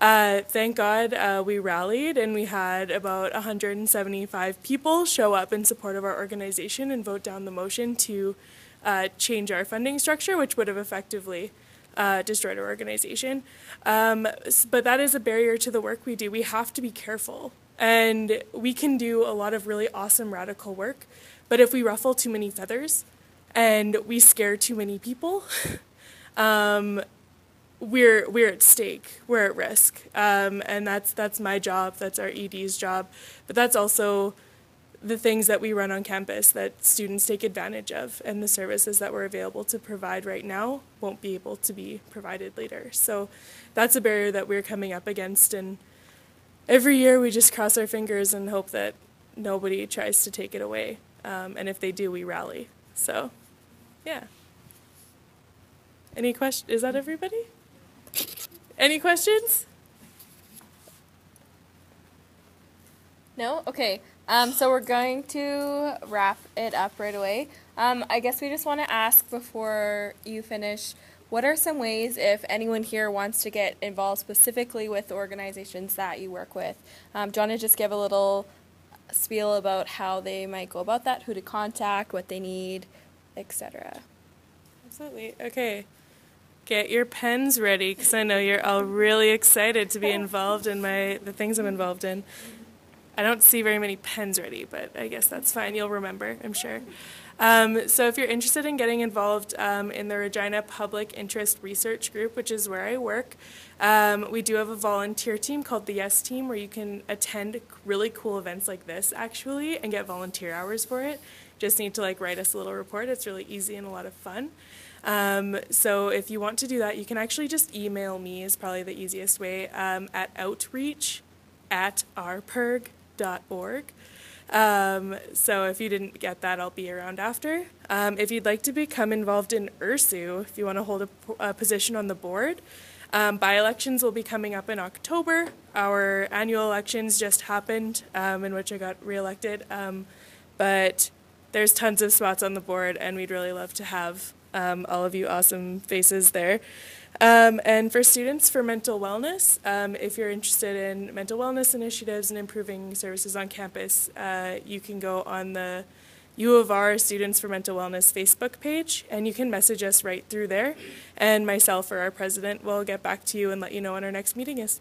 A: Thank God we rallied, and we had about 175 people show up in support of our organization and vote down the motion to change our funding structure, which would have effectively destroyed our organization. But that is a barrier to the work we do. We have to be careful, and we can do a lot of really awesome radical work, but if we ruffle too many feathers and we scare too many people, we're at stake, we're at risk, and that's my job, that's our ED's job, but that's also the things that we run on campus that students take advantage of, and the services that we're available to provide right now won't be able to be provided later. So that's a barrier that we're coming up against, and every year we just cross our fingers and hope that nobody tries to take it away, and if they do, we rally. So, yeah. Any questions? Is that everybody? Any questions?
F: No? Okay. So we're going to wrap it up right away. I guess we just want to ask before you finish, what are some ways, if anyone here wants to get involved specifically with the organizations that you work with? Do you want to just give a little spiel about how they might go about that, who to contact, what they need, etc.?
A: Absolutely. Okay. Get your pens ready, because I know you're all really excited to be involved in the things I'm involved in. I don't see very many pens ready, but I guess that's fine. You'll remember, I'm sure. So if you're interested in getting involved in the Regina Public Interest Research Group, which is where I work, we do have a volunteer team called the Yes Team, where you can attend really cool events like this, actually, and get volunteer hours for it. Just need to write us a little report. It's really easy and a lot of fun. So if you want to do that, you can actually just email me, is probably the easiest way, at outreach@rperg.org. So if you didn't get that, I'll be around after. If you'd like to become involved in URSU, if you want to hold a position on the board, by-elections will be coming up in October. Our annual elections just happened, in which I got reelected, but there's tons of spots on the board, and we'd really love to have all of you awesome faces there. And for students, for mental wellness, if you're interested in mental wellness initiatives and improving services on campus, you can go on the U of R Students for Mental Wellness Facebook page, and you can message us right through there, and myself or our president will get back to you and let you know when our next meeting is.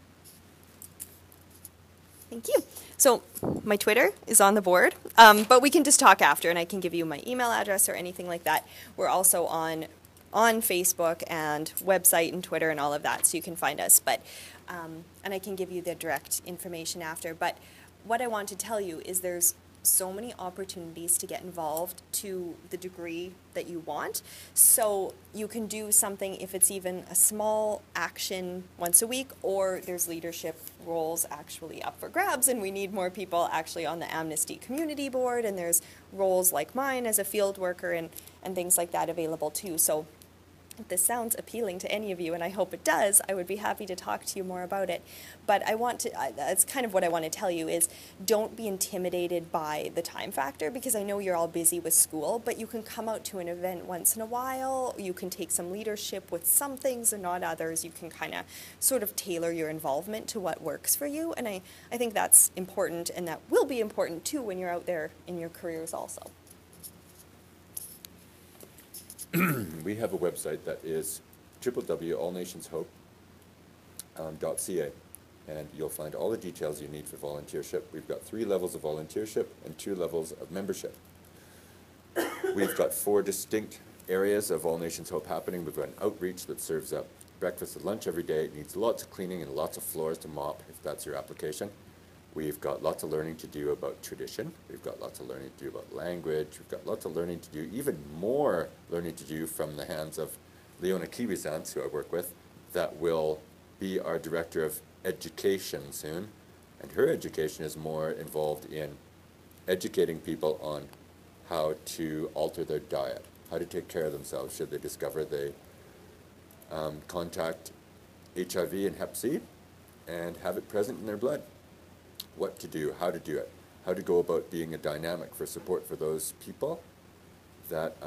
C: Thank you. So my Twitter is on the board, but we can just talk after, and I can give you my email address or anything like that. We're also on Facebook and website and Twitter and all of that, so you can find us. But and I can give you the direct information after. But what I want to tell you is there's so many opportunities to get involved to the degree that you want. So you can do something, if it's even a small action once a week, or there's leadership roles actually up for grabs, and we need more people actually on the Amnesty Community Board, and there's roles like mine as a field worker and things like that available too. So if this sounds appealing to any of you, and I hope it does, I would be happy to talk to you more about it. But I want to, that's kind of what I want to tell you is, don't be intimidated by the time factor, because I know you're all busy with school, but you can come out to an event once in a while. You can take some leadership with some things and not others. You can kind of sort of tailor your involvement to what works for you. And I think that's important, and that will be important too when you're out there in your careers also.
D: We have a website that is www.allnationshope.ca, and you'll find all the details you need for volunteership. We've got 3 levels of volunteership and 2 levels of membership. We've got 4 distinct areas of All Nations Hope happening. We've got an outreach that serves up breakfast and lunch every day. It needs lots of cleaning and lots of floors to mop if that's your application. We've got lots of learning to do about tradition. We've got lots of learning to do about language. We've got lots of learning to do, even more learning to do from the hands of Leona Kiwisans, who I work with, that will be our Director of Education soon. And her education is more involved in educating people on how to alter their diet, how to take care of themselves should they discover they contact HIV and Hep C and have it present in their blood. What to do, how to do it, how to go about being a dynamic for support for those people that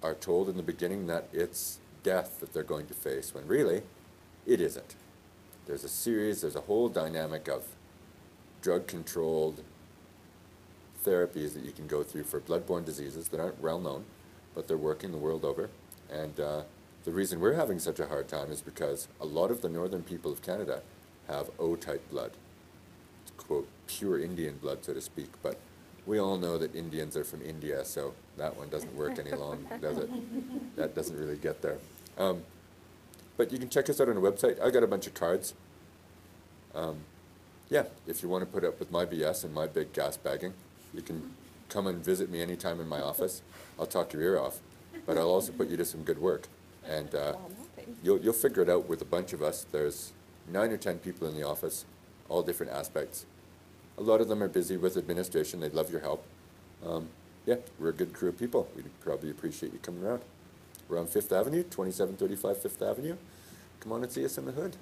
D: are told in the beginning that it's death that they're going to face, when really it isn't. There's a whole dynamic of drug-controlled therapies that you can go through for bloodborne diseases that aren't well known, but they're working the world over. And the reason we're having such a hard time is because a lot of the northern people of Canada have O-type blood. It's, quote, pure Indian blood, so to speak, but we all know that Indians are from India, so that one doesn't work any longer, does it? That doesn't really get there. But you can check us out on the website. I got a bunch of cards. Yeah, if you want to put up with my BS and my big gas bagging, you can come and visit me anytime in my office. I'll talk your ear off, but I'll also put you to some good work. And you'll figure it out with a bunch of us. There's 9 or 10 people in the office, all different aspects. A lot of them are busy with administration. They'd love your help. Yeah, we're a good crew of people. We'd probably appreciate you coming around. We're on 5th Avenue, 2735 5th Avenue. Come on and see us in the hood.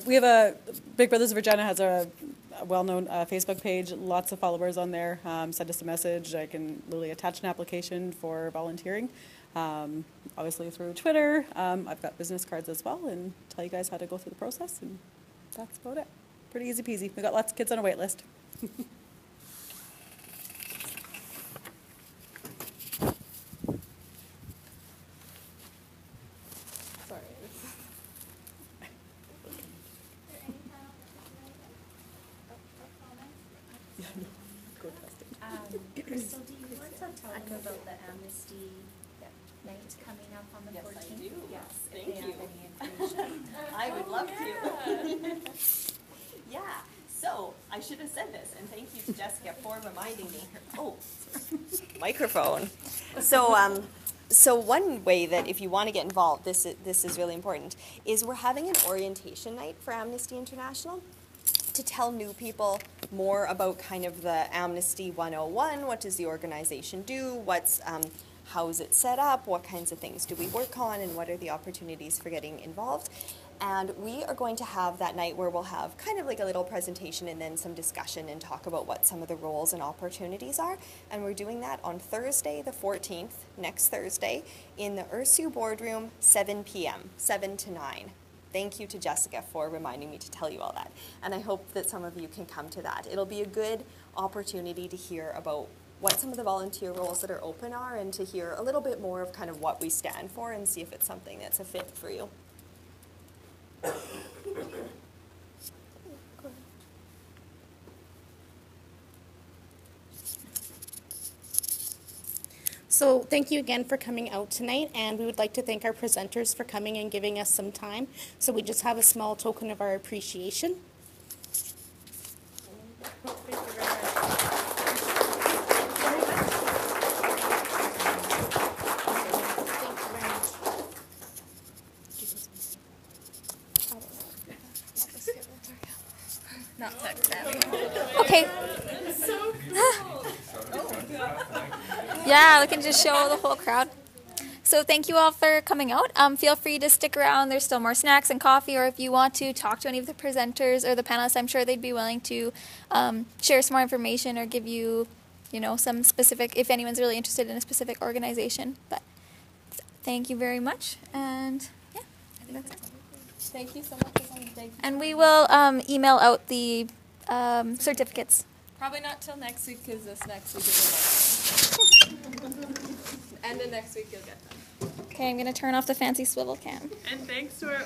E: We have Big Brothers of Regina has a well-known Facebook page, lots of followers on there. Send us a message. I can literally attach an application for volunteering. Obviously through Twitter. I've got business cards as well, and tell you guys how to go through the process, and that's about it. Pretty easy peasy. We've got lots of kids on a wait list.
I: Crystal, do you want to talk about the Amnesty night coming up on the 14th?
C: Yes, I do.
I: Yes,
C: Thank
I: if they
C: you.
I: have any information.
C: I would love to. Yeah, so I should have said this, and thank you to Jessica for reminding me. Oh, microphone. So one way that if you want to get involved, this is really important, is we're having an orientation night for Amnesty International to tell new people more about kind of the Amnesty 101, what does the organization do, how is it set up, what kinds of things do we work on, and what are the opportunities for getting involved. And we are going to have that night where we'll have kind of like a little presentation and then some discussion and talk about what some of the roles and opportunities are. And we're doing that on Thursday the 14th, next Thursday, in the Ursu Boardroom, 7 p.m., 7 to 9. Thank you to Jessica for reminding me to tell you all that. And I hope that some of you can come to that. It'll be a good opportunity to hear about what some of the volunteer roles that are open are, and to hear a little bit more of kind of what we stand for and see if it's something that's a fit for you.
J: So thank you again for coming out tonight, and we would like to thank our presenters for coming and giving us some time. So we just have a small token of our appreciation.
B: Not tech savvy.
J: Okay.
F: So
B: Yeah, we can just show the whole crowd. So thank you all for coming out. Feel free to stick around. There's still more snacks and coffee, or if you want to talk to any of the presenters or the panelists, I'm sure they'd be willing to share some more information or give you, some specific, if anyone's really interested in a specific organization. But thank you very much, and yeah, I think that's it.
F: thank you so much. Thank you.
B: And we will email out the certificates.
F: Probably not till next week, because this next week is a long one. End of next week you'll get them.
B: Okay. Okay, I'm going to turn off the fancy swivel cam.
A: And thanks to our